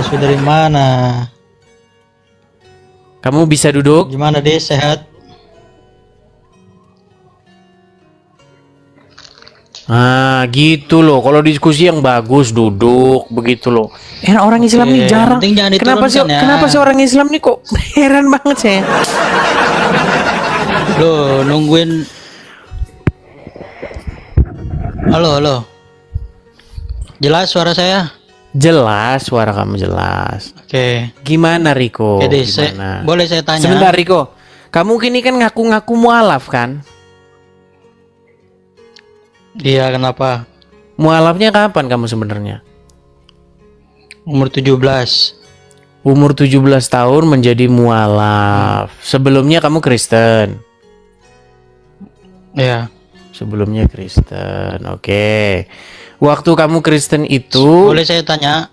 Bakso dari mana? Kamu bisa duduk? Gimana deh, sehat? Ah, gitu loh. Kalau diskusi yang bagus duduk begitu loh. Orang Islam nih Oke, jarang. penting jangan Kenapa sih? diturunkan ya. Kenapa sih orang Islam nih kok heran banget saya. Loh, nungguin. Halo, halo. Jelas suara saya? Jelas, suara kamu jelas. Oke. Gimana Riko? Oke deh, Gimana? boleh saya tanya? Sebentar Riko. Kamu kini kan ngaku-ngaku mualaf kan? Iya, kenapa? Mualafnya kapan kamu sebenarnya? Umur 17. Umur 17 tahun menjadi mualaf. Sebelumnya kamu Kristen. Iya. Sebelumnya Kristen. Oke. Waktu kamu Kristen itu, Boleh saya tanya?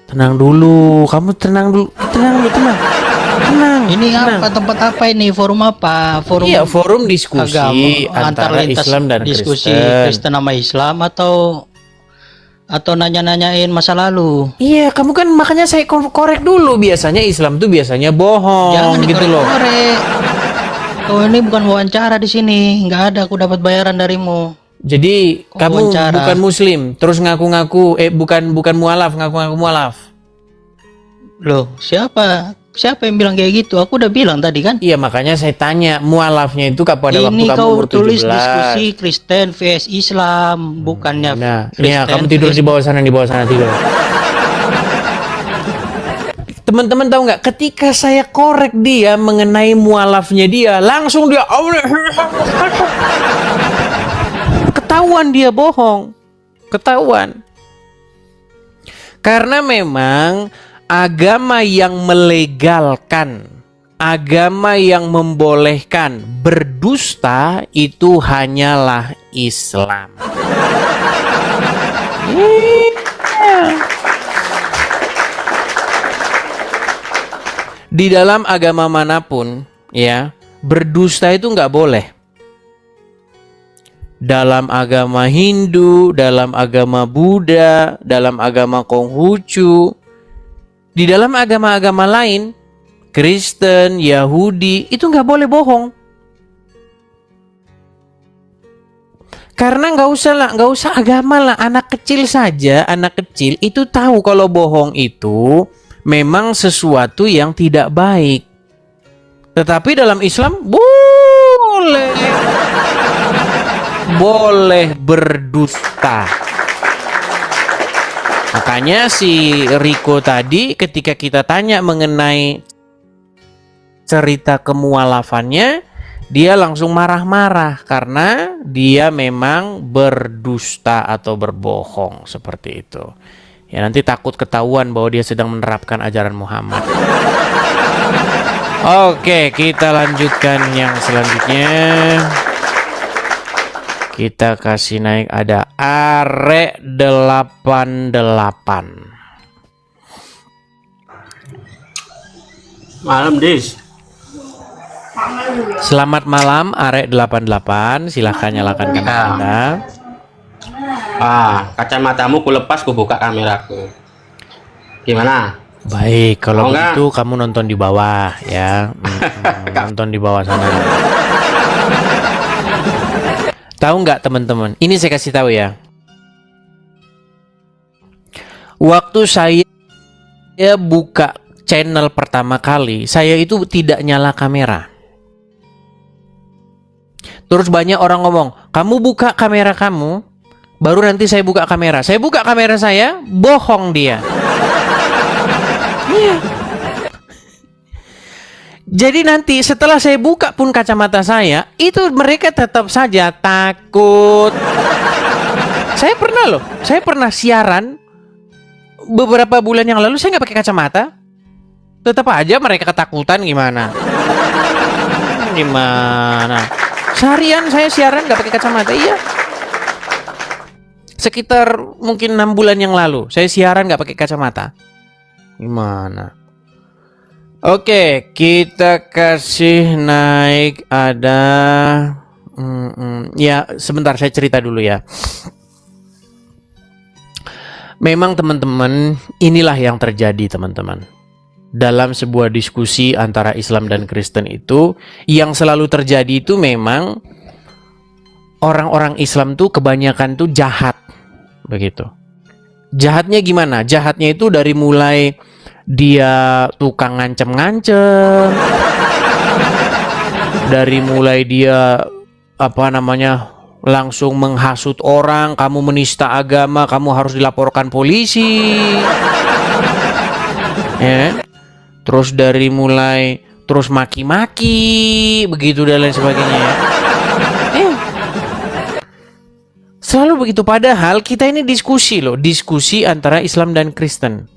tenang dulu. Kamu tenang dulu. Tenang. Ini tenang. apa, tempat apa ini? Forum apa? Forum Iya, forum diskusi agama, antara antar lintas Islam dan diskusi Kristen. Kristen sama Islam atau nanya-nanyain masa lalu? Iya, kamu kan makanya saya korek dulu. Biasanya Islam tuh biasanya bohong, Jangan gitu loh. dikorek-korek. Oh, ini bukan wawancara di sini. Nggak ada, aku dapat bayaran darimu. Jadi Kok kamu wawancara? bukan Muslim, terus ngaku-ngaku bukan mualaf, ngaku-ngaku mualaf. Loh, siapa yang bilang kayak gitu? Aku udah bilang tadi kan. Iya, makanya saya tanya mualafnya itu pada waktu Ini kamu kau umur 17. tulis diskusi Kristen vs Islam, bukannya Nah, iya, Kristen kamu tidur vs di bawah sana tidur. Teman-teman tahu nggak? Ketika saya korek dia mengenai mualafnya dia, langsung dia ketahuan dia bohong, ketahuan. Karena memang agama yang melegalkan, agama yang membolehkan berdusta itu hanyalah Islam. Di dalam agama manapun, ya, berdusta itu nggak boleh. Dalam agama Hindu, dalam agama Buddha, dalam agama Konghucu, di dalam agama-agama lain, Kristen, Yahudi, itu nggak boleh bohong. Karena nggak usah agama lah, anak kecil saja, anak kecil itu tahu kalau bohong itu memang sesuatu yang tidak baik. Tetapi dalam Islam boleh berdusta. Makanya si Riko tadi ketika kita tanya mengenai cerita kemualafannya, dia langsung marah-marah karena dia memang berdusta atau berbohong seperti itu. Ya, nanti takut ketahuan bahwa dia sedang menerapkan ajaran Muhammad. Oke, kita lanjutkan yang selanjutnya. Kita kasih naik ada Arek 88. Malam, Dis. Selamat malam Arek 88. Silahkan nyalakan kamera Anda. Kacamatamu ku lepas, ku buka kameraku. Gimana? Baik, kalau Mau nggak? begitu kamu nonton di bawah ya. Nonton di bawah sana. Tahu nggak teman-teman? Ini saya kasih tahu ya. Waktu saya buka channel pertama kali, saya itu tidak nyala kamera. Terus banyak orang ngomong, kamu buka kamera kamu, baru nanti saya buka kamera. Saya buka kamera saya, bohong dia. Iya. Jadi nanti setelah saya buka pun kacamata saya, itu mereka tetap saja takut. Saya pernah siaran beberapa bulan yang lalu, saya nggak pakai kacamata. Tetap aja mereka ketakutan gimana? Seharian saya siaran nggak pakai kacamata, iya. Sekitar mungkin 6 bulan yang lalu, saya siaran nggak pakai kacamata. Gimana? Oke, kita kasih naik ada ya sebentar saya cerita dulu ya. Memang teman-teman, inilah yang terjadi teman-teman. Dalam sebuah diskusi antara Islam dan Kristen itu, yang selalu terjadi itu memang orang-orang Islam tuh kebanyakan tuh jahat. Begitu. Jahatnya gimana? Jahatnya itu dari mulai dia tukang ngancem-ngancem, dari mulai dia langsung menghasut orang, kamu menista agama, kamu harus dilaporkan polisi. Ya. Terus dari mulai terus maki-maki, begitu dan lain sebagainya. Selalu begitu, padahal kita ini diskusi loh, diskusi antara Islam dan Kristen.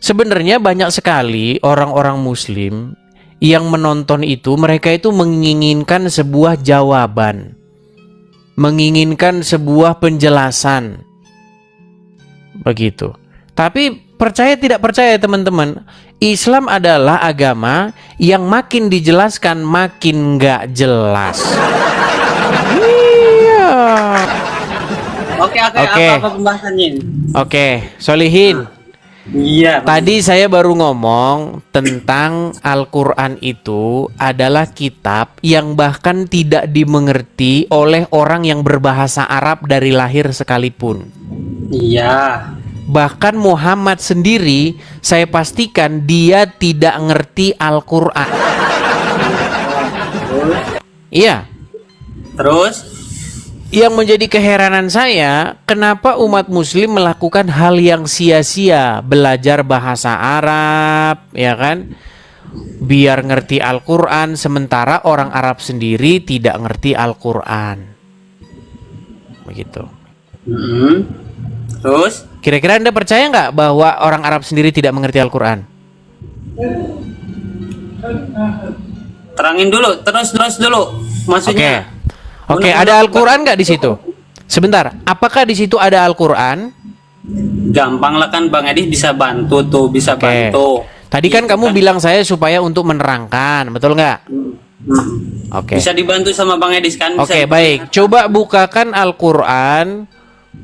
Sebenarnya banyak sekali orang-orang Muslim yang menonton itu, mereka itu menginginkan sebuah jawaban, menginginkan sebuah penjelasan, begitu. Tapi percaya tidak percaya teman-teman, Islam adalah agama yang makin dijelaskan makin nggak jelas. Iya. Oke. Apa pembahasannya? Oke, Solihin. Iya. Tadi saya baru ngomong tentang Al-Quran itu adalah kitab yang bahkan tidak dimengerti oleh orang yang berbahasa Arab dari lahir sekalipun. Iya. Bahkan Muhammad sendiri, saya pastikan dia tidak ngerti Al-Quran. Iya. Terus? Yang menjadi keheranan saya, kenapa umat muslim melakukan hal yang sia-sia, belajar bahasa Arab, ya kan? Biar ngerti Al-Quran, sementara orang Arab sendiri tidak ngerti Al-Quran. Begitu. Terus? Kira-kira Anda percaya nggak bahwa orang Arab sendiri tidak mengerti Al-Quran? Terangin dulu, terus dulu. Maksudnya? Oke, ada Al-Quran nggak di situ? Sebentar, apakah di situ ada Al-Quran? Gampang lah kan Bang Edi bisa bantu tuh, bisa bantu. Tadi kan kamu bilang saya supaya untuk menerangkan, betul nggak? Oke. Bisa dibantu sama Bang Edi kan? Oke, baik. Coba bukakan Al-Quran,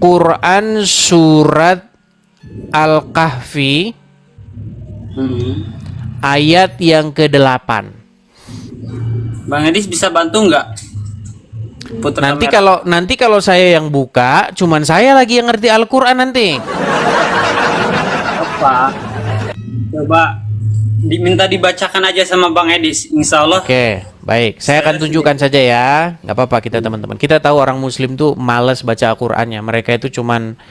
Quran surat Al-Kahfi, ayat yang ke-8. Bang Edi bisa bantu nggak? Nanti kalau saya yang buka, cuman saya lagi yang ngerti Al-Quran nanti. Apa? Coba diminta dibacakan aja sama Bang Edis, insya Allah. Oke, baik. Saya akan tunjukkan saja ya. Nggak apa-apa kita teman-teman. Kita tahu orang Muslim tuh malas baca Al-Qurannya. Mereka itu cuman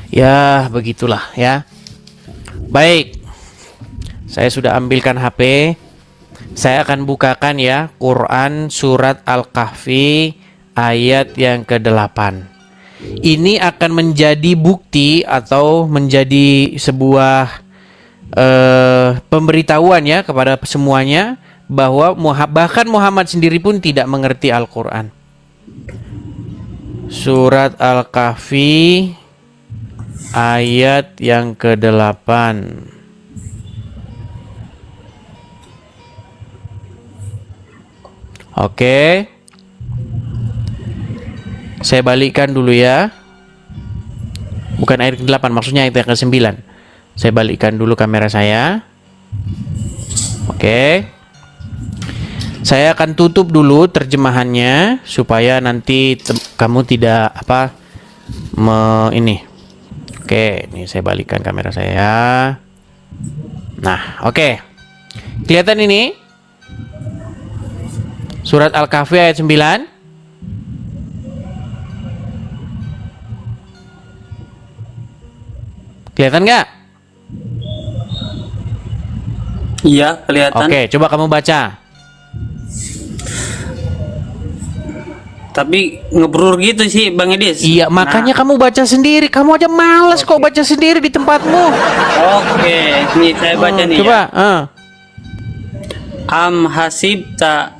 ya begitulah ya. Baik. Saya sudah ambilkan HP. Saya akan bukakan ya Quran surat Al-Kahfi ayat yang ke-8. Ini akan menjadi bukti atau menjadi sebuah pemberitahuan ya kepada semuanya bahwa bahkan Muhammad sendiri pun tidak mengerti Al-Quran. Surat Al-Kahfi ayat yang ke-8. Oke. Saya balikkan dulu ya. Bukan ayat ke-8, maksudnya ayat yang ke-9. Saya balikkan dulu kamera saya. Oke. Saya akan tutup dulu terjemahannya supaya nanti kamu tidak ini. Oke, ini saya balikkan kamera saya. Nah, oke. Kelihatan ini? Surat Al-Kahfi ayat 9. Kelihatan nggak? Iya, kelihatan. Oke, coba kamu baca. Tapi ngebrur gitu sih Bang Edis. Iya, makanya kamu baca sendiri. Kamu aja males kok baca sendiri di tempatmu. Oke, nih saya baca nih. Coba. Ya. Am hasibta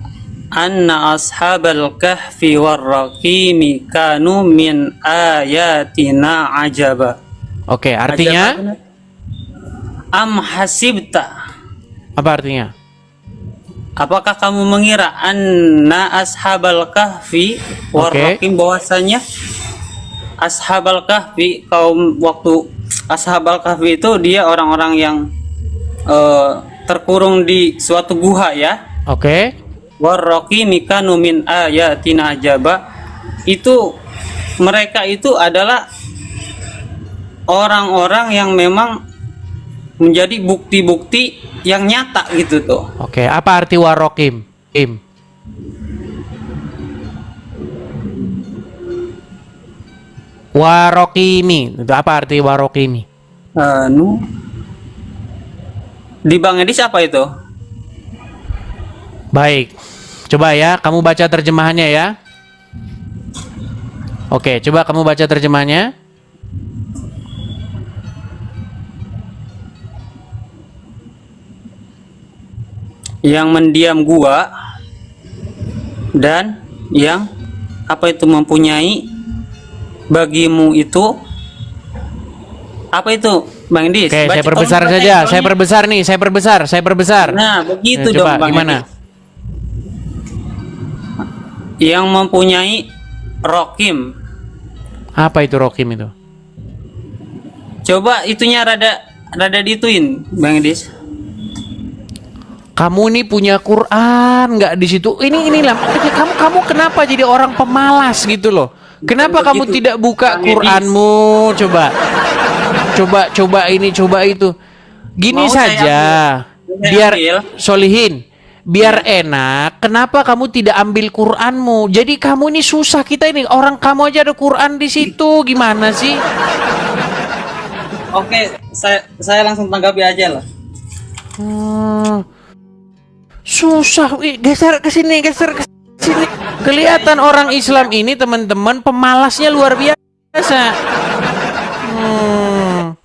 anna ashabal kahfi warraqimi kanu min ayatina ajaba. Oke, artinya? Am hasibta. Apa artinya? Apakah kamu mengira anna ashabal kahfi warraqim bahwasanya Ashabal Kahfi, kaum waktu Ashabal Kahfi itu dia orang-orang yang terkurung di suatu guha ya. Oke. Warraqimi kanu min ayatina ajaba. Itu mereka itu adalah orang-orang yang memang menjadi bukti-bukti yang nyata gitu tuh. Oke, apa arti warokim? Warokimi, itu apa arti warokimi? Di Bang Edis apa itu? Baik, coba ya, kamu baca terjemahannya ya. Oke, coba kamu baca terjemahannya. Yang mendiam gua dan yang apa itu mempunyai bagimu itu apa itu Bang Edis? Oke, Baca, saya perbesar tolong baca saja. ya, Saya perbesar nih, saya perbesar. Nah, begitu Coba, dong Bang gimana? Edis. Yang mempunyai rokim. Apa itu rokim itu? Coba itunya rada dituin Bang Edis. Kamu ini punya Quran nggak di situ? Inilah kamu kenapa jadi orang pemalas gitu loh? Kenapa kamu begitu, tidak buka Bang Edis. Quranmu? Coba ini, coba itu. Gini Mau saya saja, ambil? biar Saya solihin, biar enak. Kenapa kamu tidak ambil Quranmu? Jadi kamu ini susah, kita ini orang, kamu aja ada Quran di situ, gimana sih? Oke, saya langsung tanggapi aja lah. Susah, geser ke sini, geser ke sini. Kelihatan orang Islam ini teman-teman pemalasnya luar biasa.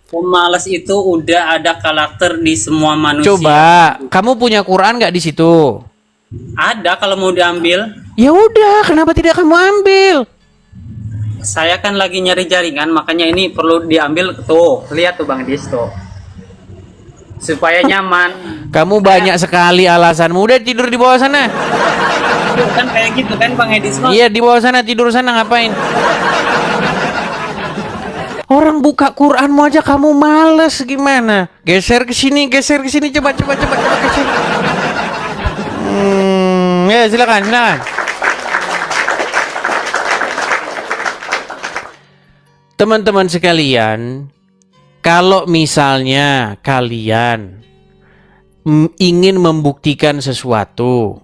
Pemalas itu udah ada karakter di semua manusia. Coba, kamu punya Quran nggak di situ? Ada kalau mau diambil. Ya udah, kenapa tidak kamu ambil? Saya kan lagi nyari jaringan, makanya ini perlu diambil. Tuh, lihat tuh Bang Dis tuh. Supaya nyaman. Kamu banyak sekali alasanmu. Udah tidur di bawah sana. Kan kayak gitu kan Bang Edis. Iya, di bawah sana, tidur sana, ngapain? Orang buka Quranmu aja kamu males, gimana? Geser ke sini, coba ke sini. Ya, silakan. Teman-teman sekalian, kalau misalnya kalian ingin membuktikan sesuatu,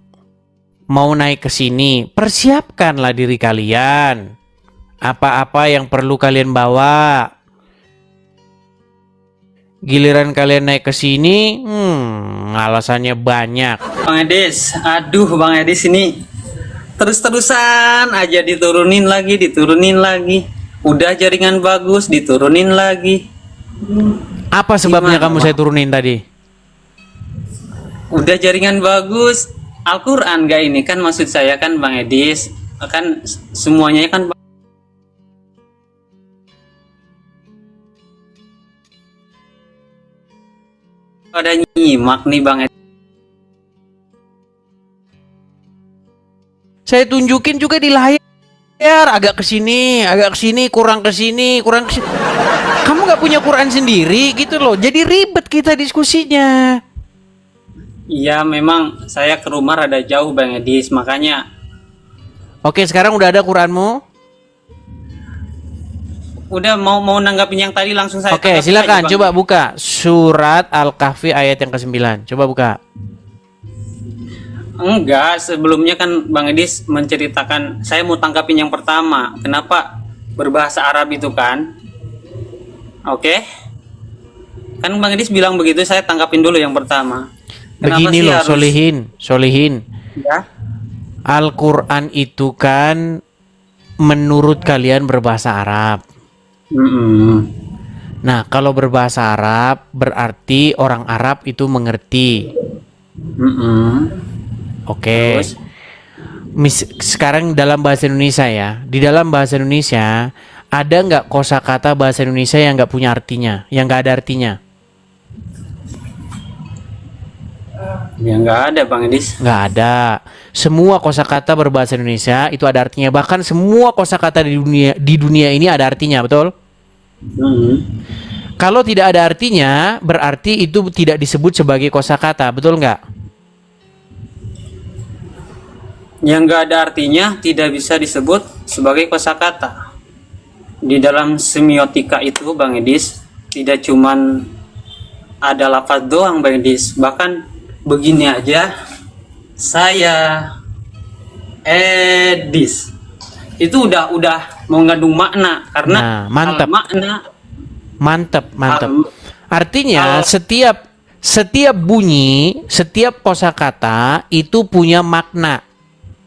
mau naik ke sini, persiapkanlah diri kalian. Apa-apa yang perlu kalian bawa. Giliran kalian naik ke sini, alasannya banyak. Bang Edis, aduh Bang Edis ini terus-terusan aja diturunin lagi. Udah jaringan bagus, diturunin lagi. Apa sebabnya Gimana, kamu Bang? saya turunin tadi? Udah jaringan bagus, Al-Quran gak ini kan maksud saya kan Bang Edis. Kan semuanya kan pada nyimak nih Bang Edis. Saya tunjukin juga di layar, agak ke sini, kurang ke sini. Kamu nggak punya Quran sendiri gitu loh. Jadi ribet kita diskusinya. Iya memang saya ke rumah rada jauh Bang Edis, makanya. Oke, sekarang udah ada Quranmu? Udah mau nanggapin yang tadi langsung saya. Oke, tanggapin silakan aja, Bang. coba buka surat Al-Kahfi ayat yang ke-9. Coba buka. Enggak, sebelumnya kan Bang Edis menceritakan, saya mau tangkapin yang pertama. Kenapa berbahasa Arab itu kan? Oke. Kan Bang Edis bilang begitu, saya tangkapin dulu yang pertama. Kenapa Begini sih loh, harus- Solihin. Ya. Al-Quran itu kan menurut kalian berbahasa Arab. Nah, kalau berbahasa Arab berarti orang Arab itu mengerti. Oke. Terus? Sekarang dalam bahasa Indonesia ya, di dalam bahasa Indonesia ada nggak kosakata bahasa Indonesia yang nggak punya artinya, yang nggak ada artinya? Ya nggak ada Bang Edis. Nggak ada. semua kosakata berbahasa Indonesia itu ada artinya. Bahkan semua kosakata di dunia ini ada artinya, betul? Kalau tidak ada artinya, berarti itu tidak disebut sebagai kosakata, betul nggak? Yang nggak ada artinya tidak bisa disebut sebagai kosakata. Di dalam semiotika itu, Bang Edis, tidak cuman ada lafaz doang, Bang Edis. Bahkan begini aja, saya Edis itu udah mengandung makna, karena Nah, mantap. makna. Mantap. Al- Artinya setiap bunyi, setiap kosakata itu punya makna.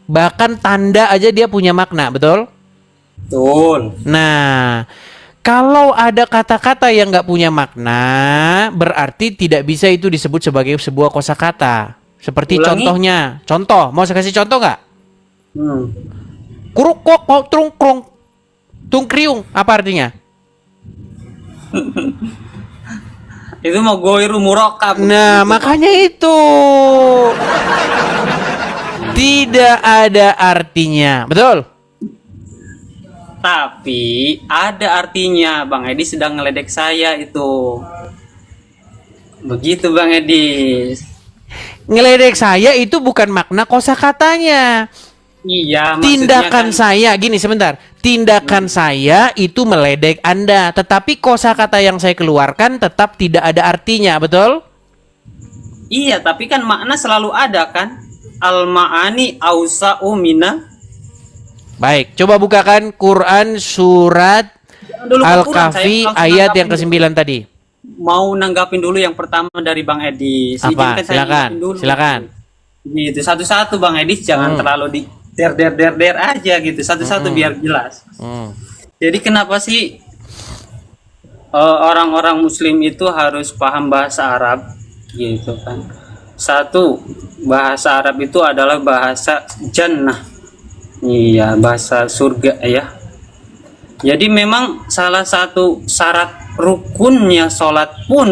Bahkan tanda aja dia punya makna, betul? Betul. Nah, kalau ada kata-kata yang nggak punya makna, berarti tidak bisa itu disebut sebagai sebuah kosakata. Seperti Ulangi. contohnya, mau saya kasih contoh nggak? Kuruk kok mau trung krong tung kriung, apa artinya? Itu mau goiru murokab. Nah, makanya itu tidak ada artinya, betul? Tapi ada artinya. Bang Edi sedang ngeledek saya itu. Begitu Bang Edi. Ngeledek saya itu bukan makna kosakatanya. Iya, maksudnya Tindakan kan, saya, gini sebentar. Tindakan saya itu meledek Anda, tetapi kosakata yang saya keluarkan tetap tidak ada artinya, betul? iya, tapi kan makna selalu ada kan? Al-ma'ani ausa'u mina. Baik, coba bukakan Quran surat Dulu ke Quran, Al-Kahfi saya langsung ayat yang nanggapin ke-9 tadi. Mau nanggapin dulu yang pertama dari Bang Edi. Apa? Izinkan saya Silakan, nanggapin dulu. silakan. Gitu, satu-satu Bang Edi, jangan terlalu di der aja gitu. Satu-satu biar jelas. Jadi kenapa sih orang-orang muslim itu harus paham bahasa Arab gitu kan? Satu, bahasa Arab itu adalah bahasa jannah. Iya, bahasa surga ya. Jadi memang salah satu syarat rukunnya sholat pun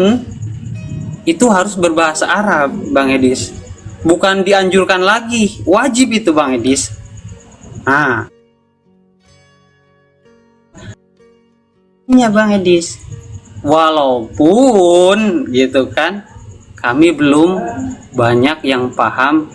itu harus berbahasa Arab, Bang Edis. Bukan dianjurkan lagi, wajib itu Bang Edis. Nah, ya Bang Edis. Walaupun gitu kan, kami belum banyak yang paham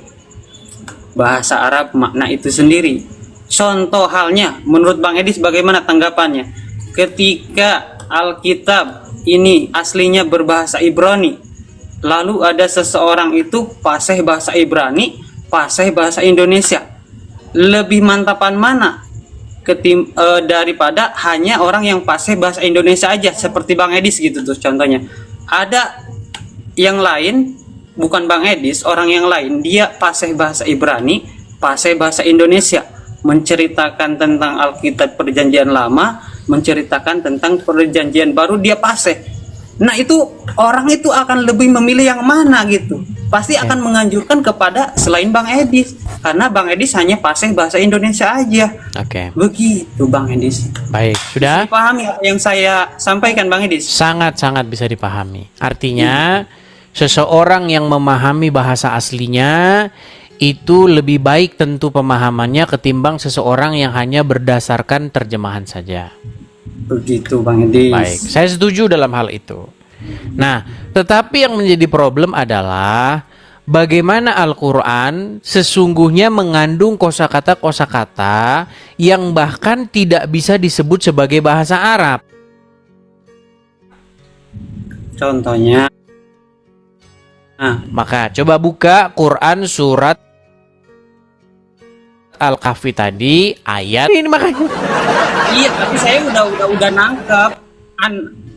bahasa Arab makna itu sendiri. Contoh halnya, menurut Bang Edis bagaimana tanggapannya? Ketika Alkitab ini aslinya berbahasa Ibrani, lalu ada seseorang itu fasih bahasa Ibrani, fasih bahasa Indonesia. Lebih mantapan mana daripada hanya orang yang fasih bahasa Indonesia aja, seperti Bang Edis gitu tuh contohnya. Ada yang lain, bukan Bang Edis, orang yang lain dia fasih bahasa Ibrani, fasih bahasa Indonesia, menceritakan tentang Alkitab Perjanjian Lama, menceritakan tentang Perjanjian Baru, dia fasih. Nah itu orang itu akan lebih memilih yang mana gitu. Pasti akan menganjurkan kepada selain Bang Edis, karena Bang Edis hanya fasih bahasa Indonesia aja. Oke. Begitu Bang Edis. Baik, sudah? Dipahami apa yang saya sampaikan Bang Edis? Sangat-sangat bisa dipahami. Artinya, seseorang yang memahami bahasa aslinya itu lebih baik tentu pemahamannya ketimbang seseorang yang hanya berdasarkan terjemahan saja. Begitu Bang Edis. Baik, saya setuju dalam hal itu. Nah, tetapi yang menjadi problem adalah bagaimana Al-Quran sesungguhnya mengandung kosakata-kosakata yang bahkan tidak bisa disebut sebagai bahasa Arab. Contohnya, Maka coba buka Quran surat Al-Kahfi tadi ayat ini makanya. iya, tapi saya udah nangkep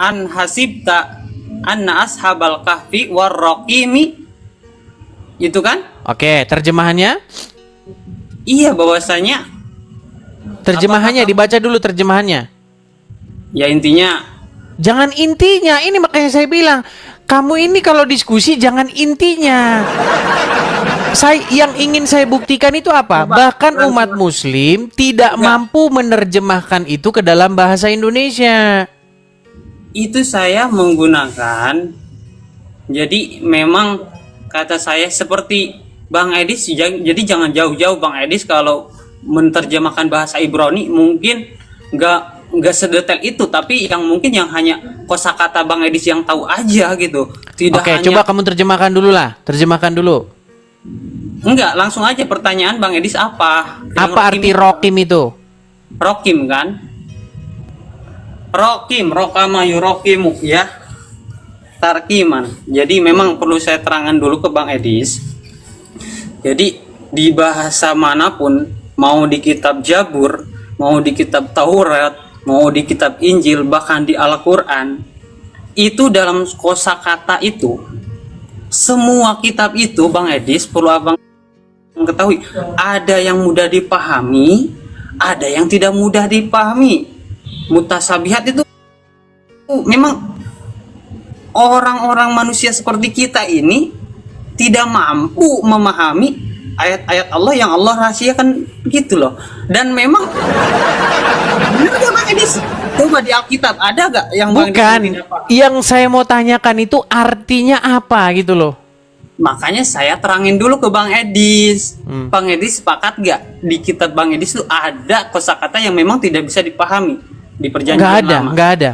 an hasibta anna ashabal kahfi warraqimi, itu kan? Oke, terjemahannya? Iya, bahwasanya Terjemahannya dibaca dulu terjemahannya. ya intinya Jangan intinya, ini makanya saya bilang, kamu ini kalau diskusi jangan intinya. Yang ingin saya buktikan itu apa? Bahkan umat muslim tidak mampu menerjemahkan itu ke dalam bahasa Indonesia. itu saya menggunakan, jadi memang kata saya seperti Bang Edis, jadi jangan jauh-jauh Bang Edis kalau menerjemahkan bahasa Ibrani mungkin nggak sedetail itu, tapi yang mungkin yang hanya kosakata Bang Edis yang tahu aja gitu. Tidak Oke, hanya. coba kamu terjemahkan dulu lah. Terjemahkan dulu. Enggak, langsung aja pertanyaan Bang Edis apa? Yang Apa arti rokim itu? Rokim kan? Rokim, rokama yurokimu ya. Tarkiman. Jadi memang perlu saya terangkan dulu ke Bang Edis. Jadi di bahasa manapun, mau di kitab Jabur, mau di kitab Taurat, mau di kitab Injil, bahkan di Al-Quran, itu dalam kosakata itu, semua kitab itu Bang Edis perlu abang ketahui, ada yang mudah dipahami, ada yang tidak mudah dipahami. Mutasabihat itu memang orang-orang manusia seperti kita ini tidak mampu memahami ayat-ayat Allah yang Allah rahasiakan gitu loh. Dan memang benar gak Bang Edis? Coba di Alkitab ada gak yang Bang Edis Bukan. tidak paham? Yang saya mau tanyakan itu artinya apa gitu loh. Makanya saya terangin dulu ke Bang Edis. Bang Edis sepakat gak di kitab Bang Edis itu ada kosakata yang memang tidak bisa dipahami di perjanjian lama? Nggak ada.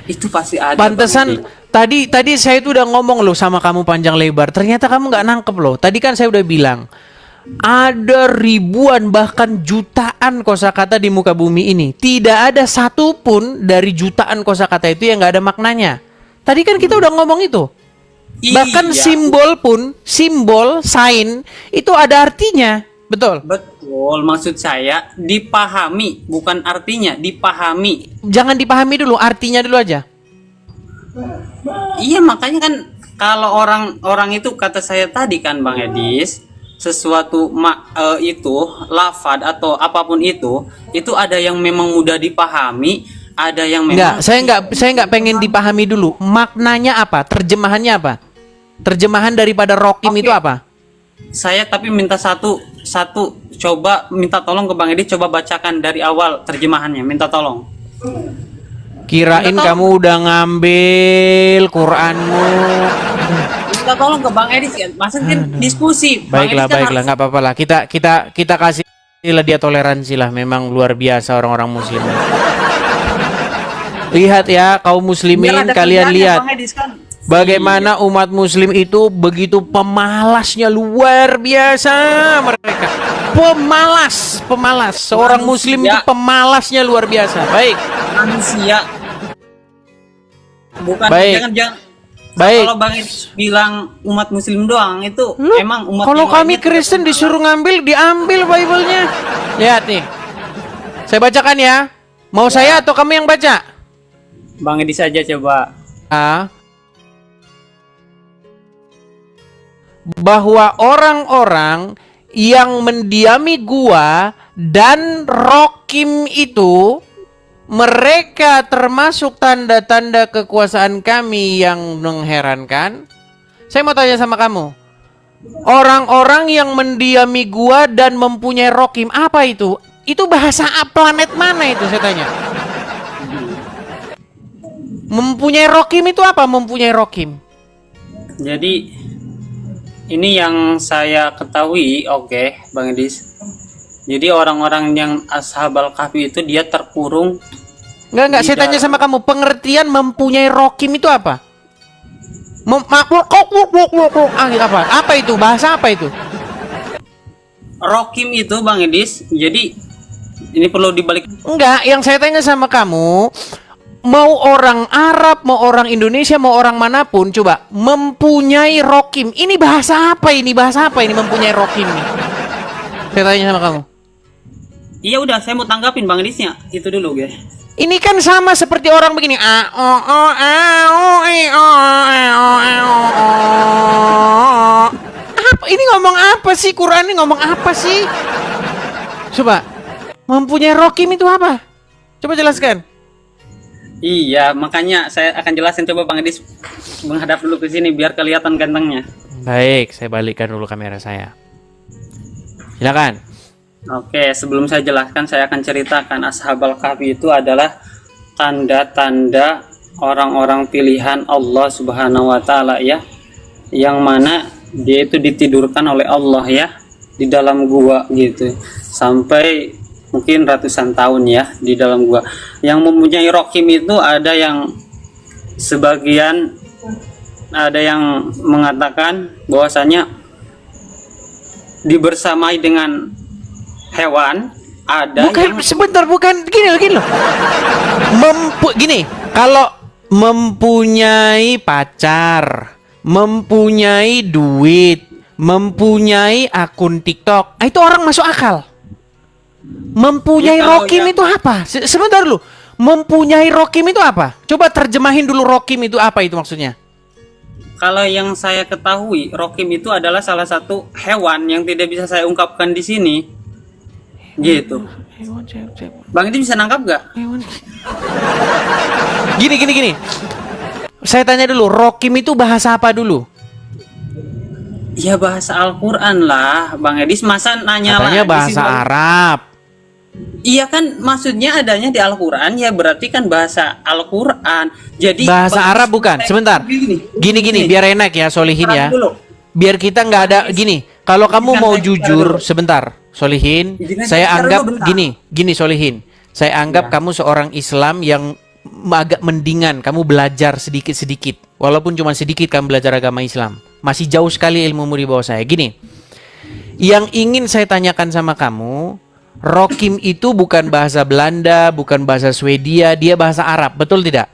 Itu pasti ada. Pantesan tadi saya tuh udah ngomong loh sama kamu panjang lebar. Ternyata kamu nggak nangkep loh. Tadi kan saya udah bilang ada ribuan bahkan jutaan kosakata di muka bumi ini. Tidak ada satupun dari jutaan kosakata itu yang nggak ada maknanya. Tadi kan kita udah ngomong itu. Bahkan Iya. simbol pun, simbol, sign itu ada artinya. Betul. Betul, maksud saya dipahami, bukan artinya, dipahami. Jangan dipahami dulu, artinya dulu aja. Iya, makanya kan kalau orang itu kata saya tadi kan Bang Edis, sesuatu itu lafad atau apapun itu ada yang memang mudah dipahami, ada yang memang Saya nggak pengen dipahami dulu. Maknanya apa? Terjemahannya apa? Terjemahan daripada rokim itu apa? Saya tapi minta satu coba minta tolong ke Bang Edis, coba bacakan dari awal terjemahannya, minta tolong. Kirain kamu udah ngambil Quranmu. Minta tolong ke Bang Edis ya, maksudnya kan diskusi. Bang Baiklah, Edis kan baiklah, nggak apa-apa lah. Kita kasih lah dia toleransi lah. Memang luar biasa orang-orang muslim. Lihat ya kaum muslimin, Biar ada kalian kerjaannya, lihat Bang Edis kan. bagaimana umat muslim itu begitu pemalasnya, luar biasa mereka. Pemalas. Seorang muslim itu pemalasnya luar biasa. Baik. Manusia. Bukan Baik. jangan. Baik. Kalau Bang Edis bilang umat muslim doang itu emang umat Kalau yang kami lainnya Kristen tidak disuruh ngambil, diambil Bible-nya. Lihat nih. Saya bacakan ya. Mau saya atau kamu yang baca? Bang Edis saja coba. Bahwa orang-orang yang mendiami gua dan rokim itu, mereka termasuk tanda-tanda kekuasaan kami yang mengherankan. Saya mau tanya sama kamu, orang-orang yang mendiami gua dan mempunyai rokim, apa itu? Itu bahasa planet mana itu, saya tanya. Mempunyai rokim itu apa? Mempunyai rokim. Jadi ini yang saya ketahui, oke, Bang Edis. Jadi orang-orang yang Ashabal Kahfi itu dia terkurung. Enggak, saya tanya sama kamu, pengertian mempunyai rokim itu apa? Apa? Apa itu? Bahasa apa itu? Rokim itu Bang Edis. Jadi ini perlu dibalik. Enggak, yang saya tanya sama kamu, mau orang Arab, mau orang Indonesia, mau orang manapun, coba mempunyai rokim. Ini bahasa apa ini? Bahasa apa ini mempunyai rokim ini? Saya tanya sama kamu. Iya udah, saya mau tanggapin Bang Edisnya. Itu dulu, guys. Ini kan sama seperti orang begini. Apa ini ngomong apa sih? Quran ini ngomong apa sih? Coba. Mempunyai rokim itu apa? Coba jelaskan. Iya, makanya saya akan jelasin, coba Bang Edis menghadap dulu ke sini biar kelihatan gantengnya. Baik, saya balikkan dulu kamera saya. Silakan. Oke, sebelum saya jelaskan, saya akan ceritakan Ashabal Kahfi itu adalah tanda-tanda orang-orang pilihan Allah Subhanahu wa taala ya. yang mana dia itu ditidurkan oleh Allah ya di dalam gua gitu sampai mungkin ratusan tahun ya di dalam gua. Yang mempunyai rokim itu ada yang sebagian, ada yang mengatakan bahwasanya dibersamai dengan hewan, ada Bukan, yang sebentar, bukan gini loh. Gini, kalau mempunyai pacar, mempunyai duit, mempunyai akun TikTok, itu orang masuk akal. Mempunyai Ya, kalau rokim yang- itu apa? Sebentar dulu. Mempunyai rokim itu apa? Coba terjemahin dulu rokim itu apa itu maksudnya. kalau yang saya ketahui, rokim itu adalah salah satu hewan yang tidak bisa saya ungkapkan di sini. Gitu. Bang ini bisa nangkap gak? Gini. Saya tanya dulu, rokim itu bahasa apa dulu? Ya bahasa Al-Quran lah, Bang Edis. Masa nanya Katanya lagi bahasa sih, Bang? Arab. Iya kan, maksudnya adanya di Al-Quran, ya berarti kan bahasa Al-Quran. Jadi Bahasa Bang Arab Edis, bukan? saya- Sebentar. Gini, biar enak ya, Solihin ya. Dulu. Biar kita nggak ada gini. Kalau kamu Izinkan mau saya bicara jujur, dulu. sebentar, Solihin. Izinkan Saya saya bicara anggap dulu bentar. gini, Solihin. Saya anggap Ya. kamu seorang Islam yang agak mendingan. Kamu belajar sedikit-sedikit, walaupun cuma sedikit kamu belajar agama Islam. Masih jauh sekali ilmumu di bawah saya. Gini, yang ingin saya tanyakan sama kamu, rokim itu bukan bahasa Belanda, bukan bahasa Swedia, dia bahasa Arab, betul tidak?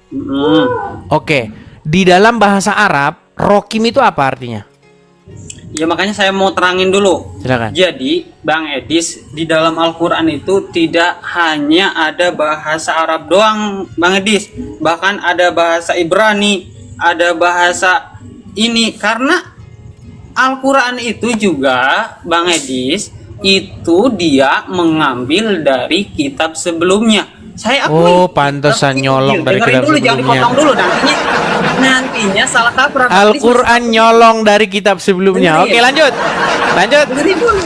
Hmm. Oke, di dalam bahasa Arab, rokim itu apa artinya? Ya makanya saya mau terangin dulu. Silakan. Jadi Bang Edis, di dalam Al-Quran itu tidak hanya ada bahasa Arab doang, Bang Edis. Bahkan ada bahasa Ibrani, ada bahasa ini. Karena Al-Quran itu juga, Bang Edis, itu dia mengambil dari kitab sebelumnya. Saya akui. Oh, pantesan nyolong dari Dengerin kitab dulu, jangan sebelumnya. dipotong dulu. Nantinya salah kaprah. Bang Edis. Al-Quran nyolong dari kitab sebelumnya. Dengerin. Oke, lanjut. Dengerin dulu.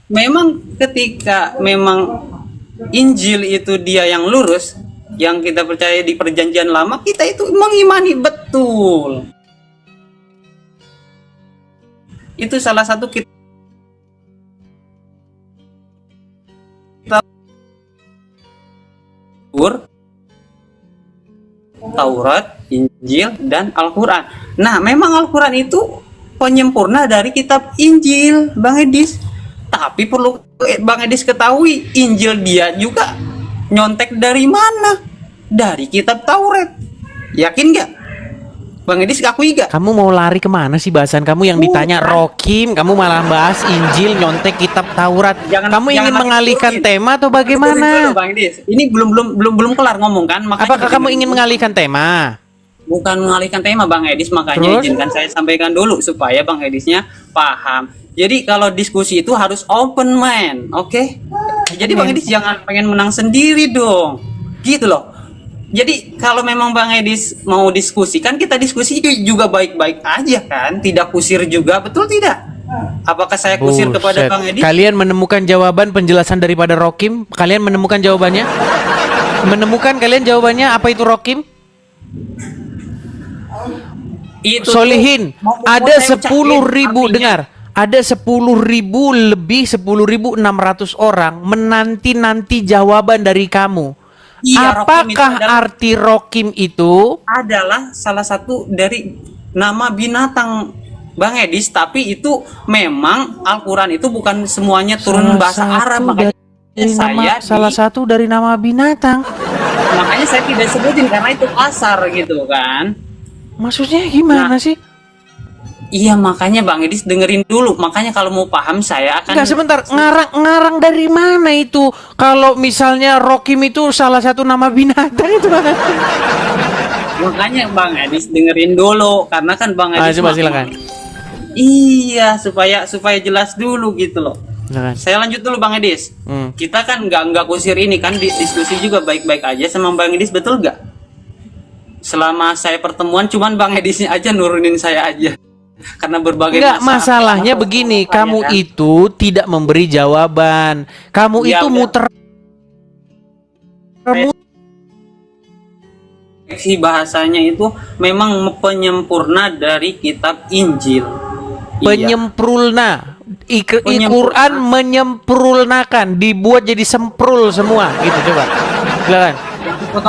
Memang ketika memang Injil itu dia yang lurus, yang kita percaya di perjanjian lama, kita itu mengimani betul. Itu salah satu kita Taurat, Injil, dan Al-Quran. Nah, memang Al-Quran itu penyempurna dari kitab Injil, Bang Edis. Tapi perlu Bang Edis ketahui, Injil dia juga nyontek dari mana? Dari kitab Taurat. Yakin gak? Bang Edis akui gak? Kamu mau lari kemana sih bahasan kamu yang ditanya rokim, kamu malah bahas Injil, nyontek kitab Taurat. Kamu ingin makin mengalihkan sulit. tema atau Dengerin bagaimana? dulu, Bang Edis. Ini belum kelar ngomong kan? Makanya Apakah kamu dengerin ingin dulu. mengalihkan tema? Bukan mengalihkan tema, Bang Edis, makanya Terus? izinkan saya sampaikan dulu supaya Bang Edisnya paham. Jadi kalau diskusi itu harus open mind, oke? Jadi Bang Edis jangan pengen menang sendiri dong, gitu loh. Jadi kalau memang Bang Edis mau diskusi, kan kita diskusi juga baik-baik aja kan, tidak kusir juga, betul tidak? Apakah saya kusir kepada Buset. Bang Edis? Kalian menemukan jawaban penjelasan daripada rokim? Kalian menemukan jawabannya? Menemukan kalian jawabannya apa itu rokim? Itu Solihin, tuh, mau ada saya ucapin 10.000, artinya. dengar, ada 10.000 lebih 10.600 orang menanti-nanti jawaban dari kamu. Iya, rokim itu Apakah adalah- arti rokim itu? adalah salah satu dari nama binatang, Bang Edis, tapi itu memang Al-Quran itu bukan semuanya turun bahasa Arab, makanya Salah satu dari nama binatang. makanya saya tidak sebutin karena itu kasar gitu kan. Maksudnya gimana sih? Iya, makanya Bang Edis dengerin dulu. Makanya kalau mau paham saya akan Enggak, sebentar, ngarang dari mana itu? Kalau misalnya rokim itu salah satu nama binatang itu mana? Makanya Bang Edis dengerin dulu karena kan Bang Edis Coba silakan. Iya, supaya jelas dulu gitu loh. Silakan. Saya lanjut dulu Bang Edis. Hmm. Kita kan nggak kusir ini kan, diskusi juga baik-baik aja sama Bang Edis, betul nggak? Selama saya pertemuan cuman Bang Edisnya aja nurunin saya aja. Karena berbagai Enggak, masalah. masalahnya begini, Saya, kamu kan? itu tidak memberi jawaban. Kamu Ya, itu udah. muter koreksi bahasanya itu memang penyempurna dari kitab Injil. Iya. Penyempurna. Penyempurna. Quran menyempurnakan, dibuat jadi semprul semua gitu. Coba silakan.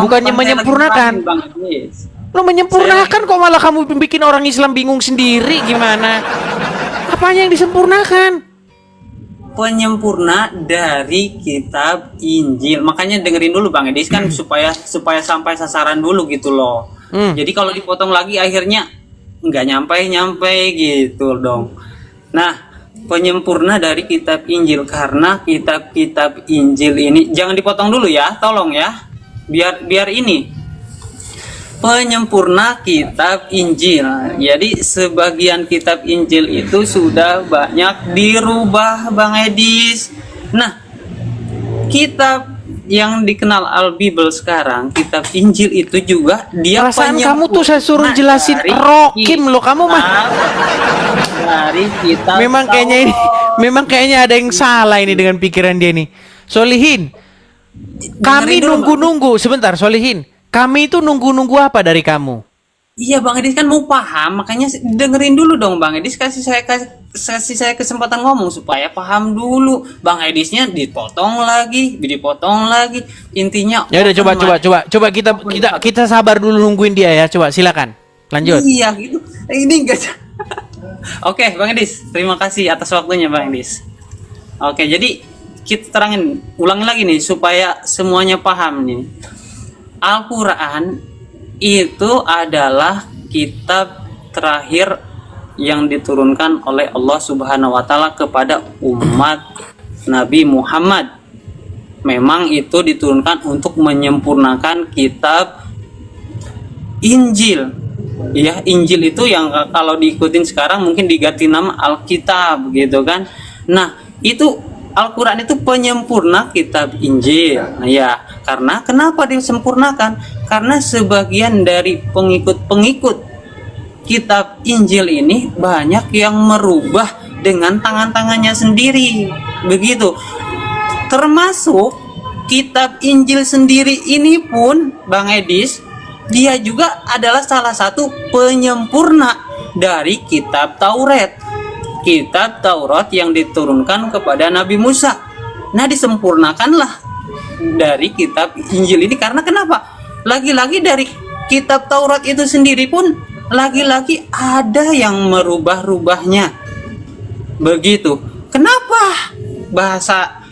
Bukannya menyempurnakan. Bang Edis. Lo menyempurnakan kok malah kamu bikin orang Islam bingung sendiri gimana? Apanya yang disempurnakan? Penyempurna dari kitab Injil. Makanya dengerin dulu Bang Edis kan supaya sampai sasaran dulu gitu loh. Jadi kalau dipotong lagi akhirnya nggak nyampe gitu dong. Nah, penyempurna dari kitab Injil, karena kitab-kitab Injil ini jangan dipotong dulu ya, tolong ya. Biar ini penyempurna kitab Injil. Jadi sebagian kitab Injil itu sudah banyak dirubah Bang Edis. Nah, kitab yang dikenal Al-Bible sekarang, kitab Injil itu juga dia Perasaan kamu penyempurna tuh saya suruh jelasin dari Rokim lo, kamu mah dari kitab memang kayaknya ada yang salah ini dengan pikiran dia nih. Solihin, kami Dengerin dulu, nunggu-nunggu sebentar. Solihin, kami itu nunggu-nunggu apa dari kamu? Iya Bang Edis kan mau paham, makanya dengerin dulu dong Bang Edis, kasih saya kesempatan ngomong supaya paham dulu. Bang Edisnya dipotong lagi. Intinya Ya udah, coba kita sabar dulu nungguin dia ya. Coba silakan. Lanjut. Iya gitu. Ini enggak. Oke, Bang Edis, terima kasih atas waktunya Bang Edis. Oke, jadi kita terangin ulang lagi nih supaya semuanya paham nih. Al-Quran itu adalah kitab terakhir yang diturunkan oleh Allah Subhanahu wa Ta'ala kepada umat Nabi Muhammad. Memang itu diturunkan untuk menyempurnakan kitab Injil. Ya, Injil itu yang kalau diikutin sekarang mungkin diganti nama Alkitab gitu kan. Nah, itu Al-Quran itu penyempurna kitab Injil. Nah, ya, karena kenapa disempurnakan? Karena sebagian dari pengikut kitab Injil ini banyak yang merubah dengan tangan-tangannya sendiri. Begitu. Termasuk kitab Injil sendiri ini pun Bang Edis, dia juga adalah salah satu penyempurna dari kitab Taurat. Kitab Taurat yang diturunkan kepada Nabi Musa. Nah, disempurnakanlah dari kitab Injil ini. Karena kenapa? Lagi-lagi dari kitab Taurat itu sendiri pun lagi-lagi ada yang merubah-rubahnya. Begitu. Kenapa bahasa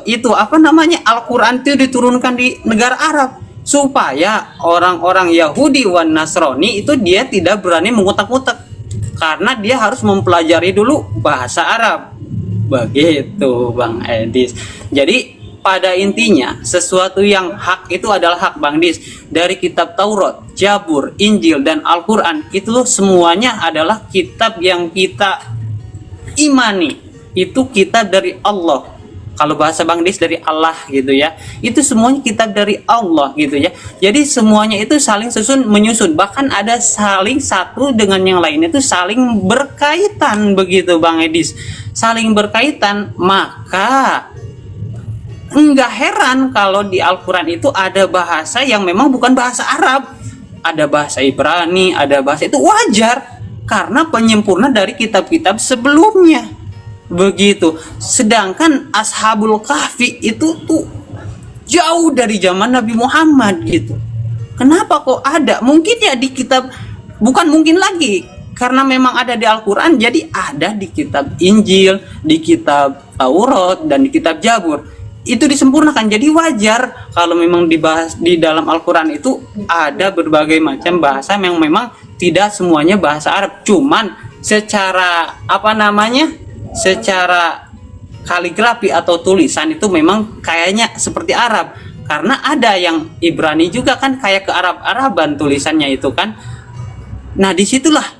itu Al-Quran itu diturunkan di negara Arab? Supaya orang-orang Yahudi wan Nasrani itu dia tidak berani mengutak-utak. Karena dia harus mempelajari dulu bahasa Arab. Begitu Bang Edis. Jadi pada intinya sesuatu yang hak itu adalah hak Bang Edis. Dari kitab Taurat, Jabur, Injil, dan Al-Quran itu semuanya adalah kitab yang kita imani. Itu kitab dari Allah. Kalau bahasa Bang Edis dari Allah gitu ya. Itu semuanya kitab dari Allah gitu ya. Jadi semuanya itu saling susun menyusun. Bahkan ada saling satu dengan yang lain itu saling berkaitan begitu Bang Edis. Saling berkaitan, maka enggak heran kalau di Al-Quran itu ada bahasa yang memang bukan bahasa Arab. Ada bahasa Ibrani, ada bahasa, itu wajar. Karena penyempurna dari kitab-kitab sebelumnya. Begitu. Sedangkan Ashabul Kahfi itu tuh jauh dari zaman Nabi Muhammad gitu. Kenapa kok ada? Mungkin ya di kitab, bukan mungkin lagi, karena memang ada di Al-Quran, jadi ada di kitab Injil, di kitab Taurat, dan di kitab Jabur. Itu disempurnakan. Jadi wajar kalau memang dibahas di dalam Al-Quran itu ada berbagai macam bahasa yang memang tidak semuanya bahasa Arab. Cuman secara secara kaligrafi atau tulisan itu memang kayaknya seperti Arab. Karena ada yang Ibrani juga kan kayak ke Arab-Araban tulisannya itu kan. Nah, disitulah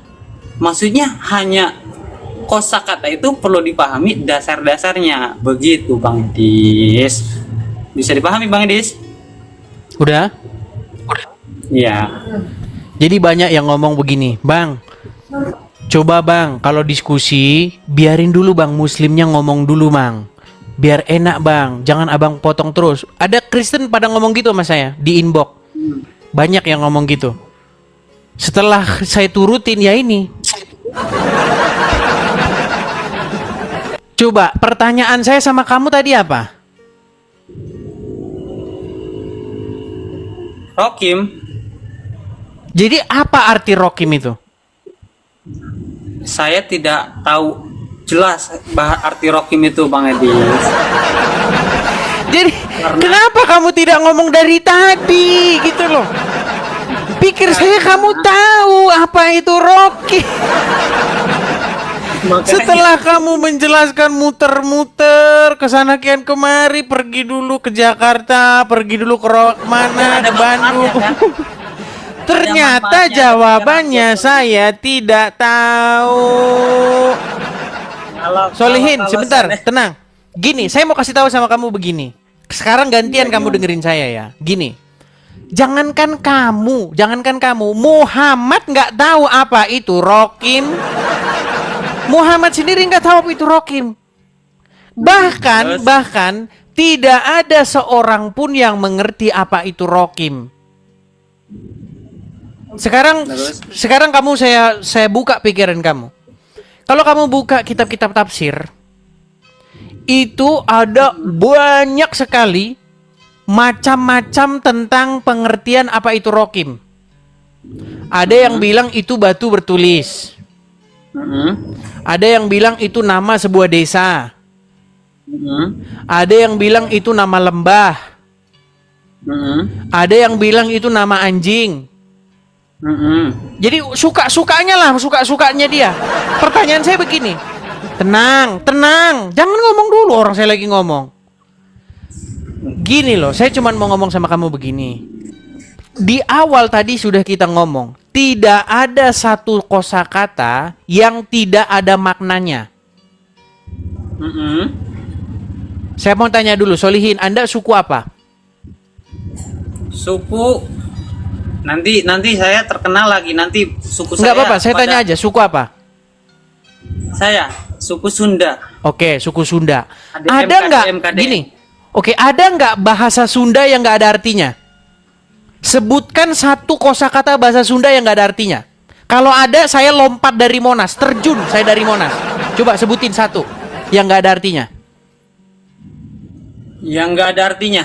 maksudnya hanya kosakata itu perlu dipahami dasar-dasarnya. Begitu Bang Edis. Bisa dipahami Bang Edis? Udah? Ya. Jadi banyak yang ngomong begini, Bang. Coba Bang, kalau diskusi biarin dulu Bang Muslimnya ngomong dulu Bang. Biar enak Bang, jangan Abang potong terus. Ada Kristen pada ngomong gitu sama saya di inbox. Banyak yang ngomong gitu. Setelah saya turutin ya ini. Coba pertanyaan saya sama kamu tadi apa? Rokim, Jadi apa arti rokim itu? saya tidak tahu jelas arti rokim itu Bang Edis. Jadi kenapa kamu tidak ngomong dari tadi gitu loh? Pikir saya kamu tahu apa itu rokim. Setelah kamu menjelaskan muter-muter ke sana kian kemari, pergi dulu ke Jakarta, pergi dulu ke mana, ke Bandung. Kan? Ternyata jawabannya saya tidak tahu. Solihin, sebentar, tenang. Gini, saya mau kasih tahu sama kamu begini. Sekarang gantian kamu dengerin saya ya. Gini, jangankan kamu, Muhammad nggak tahu apa itu rokim. Muhammad sendiri nggak tahu apa itu rokim. Bahkan tidak ada seorang pun yang mengerti apa itu rokim. Sekarang kamu saya buka pikiran kamu. Kalau kamu buka kitab-kitab tafsir, itu ada banyak sekali macam-macam tentang pengertian apa itu rokim. Ada yang bilang itu batu bertulis. Ada yang bilang itu nama sebuah desa. Ada yang bilang itu nama lembah. Ada yang bilang itu nama anjing. Jadi suka-sukanya dia. Pertanyaan saya begini. Tenang. Jangan ngomong dulu, orang saya lagi ngomong. Gini loh, saya cuma mau ngomong sama kamu begini. Di awal tadi sudah kita ngomong, tidak ada satu kosakata yang tidak ada maknanya. Saya mau tanya dulu, Solihin, Anda suku apa? Suku nanti saya terkenal lagi, nanti suku saya. Enggak apa-apa, saya tanya aja, suku apa? Saya suku Sunda. Oke, suku Sunda. Ada Ada nggak MKD. gini? Oke, ada nggak bahasa Sunda yang nggak ada artinya? Sebutkan satu kosakata bahasa Sunda yang nggak ada artinya. Kalau ada, saya lompat dari Monas, terjun saya dari Monas. Coba sebutin satu yang nggak ada artinya. Yang nggak ada artinya.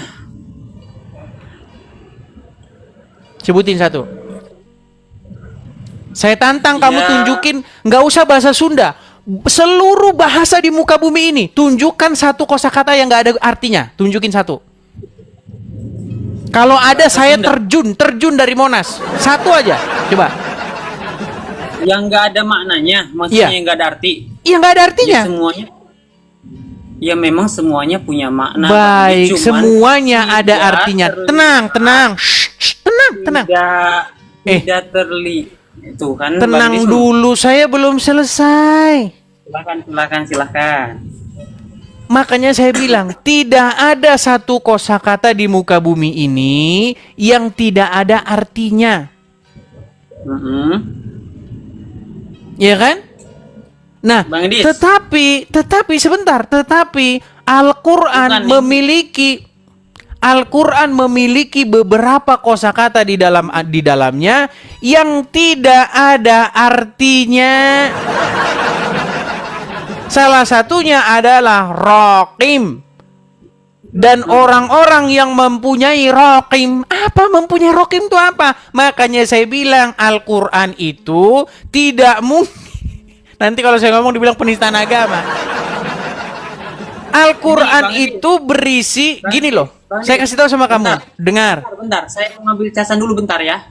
Sebutin satu. Saya tantang kamu Ya. tunjukin, nggak usah bahasa Sunda. Seluruh bahasa di muka bumi ini, tunjukkan satu kosakata yang nggak ada artinya. Tunjukin satu. Kalau ada, saya Sunda. terjun dari Monas. Satu aja, coba. Yang nggak ada maknanya, maksudnya Iya. yang nggak ada arti. Iya, nggak ada artinya. Ya semuanya. Ya memang semuanya punya makna. Baik, Cuman semuanya ada tidak artinya. Tenang. Shh, tenang. Tidak itu kan. Tenang Bang Dis, dulu, saya belum selesai. Silakan. Makanya saya bilang, tidak ada satu kosakata di muka bumi ini yang tidak ada artinya. Ya kan? Nah, Bang Edis. tetapi sebentar, Al-Qur'an Bukan, Al-Qur'an memiliki beberapa kosakata di dalamnya yang tidak ada artinya. Salah satunya adalah rokim. Dan orang-orang yang mempunyai rokim, mempunyai rokim itu apa? Makanya saya bilang Al-Qur'an itu tidak mungkin. Nanti kalau saya ngomong dibilang penistaan agama. Al-Qur'an itu berisi gini loh. Saya kasih tahu sama kamu. Dengar. Bentar, saya mau ngambil casan dulu bentar ya.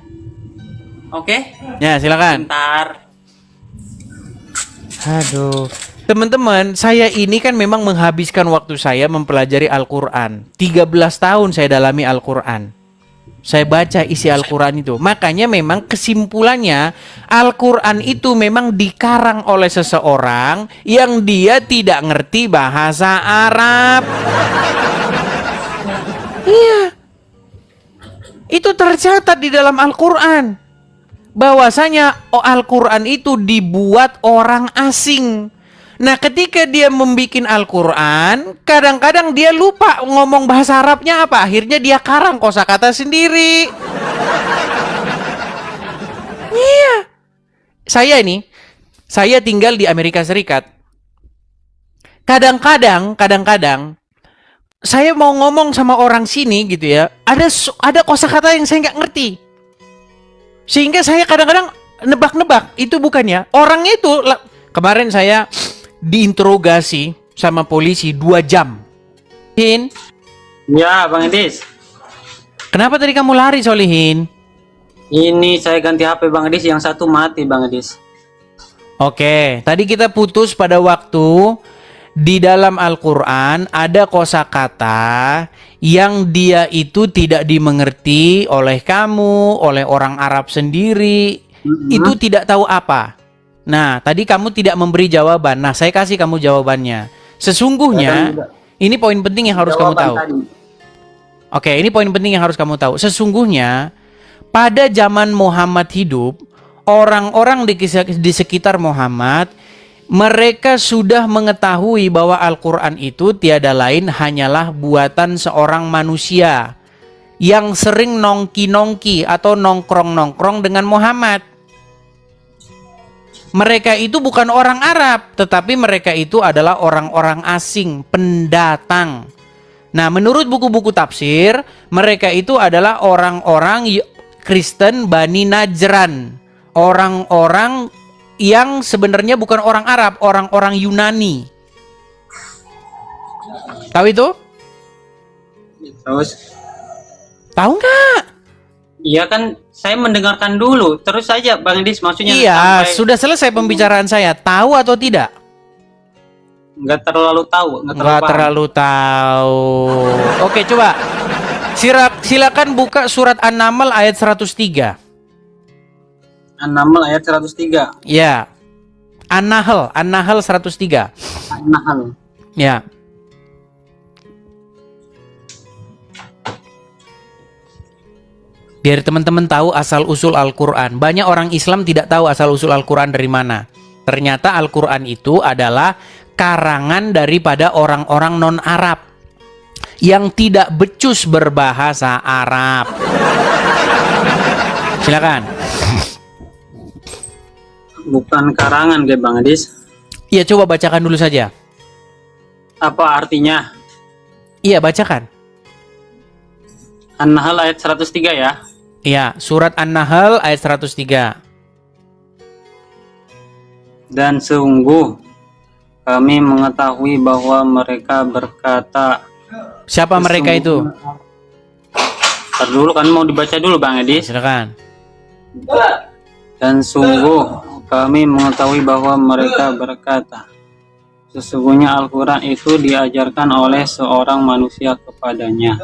Oke? Ya, silakan. Bentar. Aduh. Teman-teman, saya ini kan memang menghabiskan waktu saya mempelajari Al-Qur'an. 13 tahun saya dalami Al-Qur'an. Saya baca isi Al-Quran itu. Makanya memang kesimpulannya Al-Quran itu memang dikarang oleh seseorang yang dia tidak ngerti bahasa Arab. Iya. Itu tercatat di dalam Al-Quran. Bahwasanya Al-Quran itu dibuat orang asing. Nah, ketika dia membuat Al-Quran, kadang-kadang dia lupa ngomong bahasa Arabnya apa. Akhirnya dia karang kosakata sendiri. Saya tinggal di Amerika Serikat. Kadang-kadang saya mau ngomong sama orang sini gitu ya, ada kosakata yang saya nggak ngerti. Sehingga saya kadang-kadang nebak-nebak, itu bukannya orangnya itu. Kemarin saya diinterogasi sama polisi 2 jam. Hin, Ya, Bang Edis. kenapa tadi kamu lari, Solihin? Ini saya ganti HP Bang Edis, yang satu mati Bang Edis. Oke, tadi kita putus pada waktu di dalam Al-Quran ada kosakata yang dia itu tidak dimengerti oleh kamu, oleh orang Arab sendiri. Itu tidak tahu apa. Nah, tadi kamu tidak memberi jawaban. Nah, saya kasih kamu jawabannya. Sesungguhnya, ini poin penting yang harus kamu tahu. Oke, ini poin penting yang harus kamu tahu. Sesungguhnya, pada zaman Muhammad hidup, orang-orang di sekitar Muhammad, mereka sudah mengetahui bahwa Al-Quran itu tiada lain hanyalah buatan seorang manusia yang sering nongki-nongki atau nongkrong-nongkrong dengan Muhammad. Mereka itu bukan orang Arab, tetapi mereka itu adalah orang-orang asing, pendatang. Nah, menurut buku-buku tafsir, mereka itu adalah orang-orang Kristen Bani Najran. Orang-orang yang sebenarnya bukan orang Arab, orang-orang Yunani. Tahu itu? Terus? Tahu nggak? Iya kan, saya mendengarkan dulu. Terus saja Bang Edis, maksudnya Iya, sampai sudah selesai pembicaraan saya. Tahu atau tidak? nggak terlalu tahu, Nggak terlalu tahu. Oke, coba. Silakan buka surat An-Naml ayat 103. An-Naml ayat 103. Ya. An-Nahl 103. An-Nahl. Ya. Biar teman-teman tahu asal-usul Al-Quran. Banyak orang Islam tidak tahu asal-usul Al-Quran dari mana. Ternyata Al-Quran itu adalah karangan daripada orang-orang non-Arab yang tidak becus berbahasa Arab. Silakan. Bukan karangan kayak Bang Edis. Iya, coba bacakan dulu saja. Apa artinya? Iya, bacakan. An-Nahl ayat 103 ya. Iya, surat An-Nahl ayat 103. Dan sungguh kami mengetahui bahwa mereka berkata. Siapa mereka itu? Ntar dulu kan mau dibaca dulu Bang Edis. Silakan. Dan sungguh kami mengetahui bahwa mereka berkata, sesungguhnya Al-Quran itu diajarkan oleh seorang manusia kepadanya.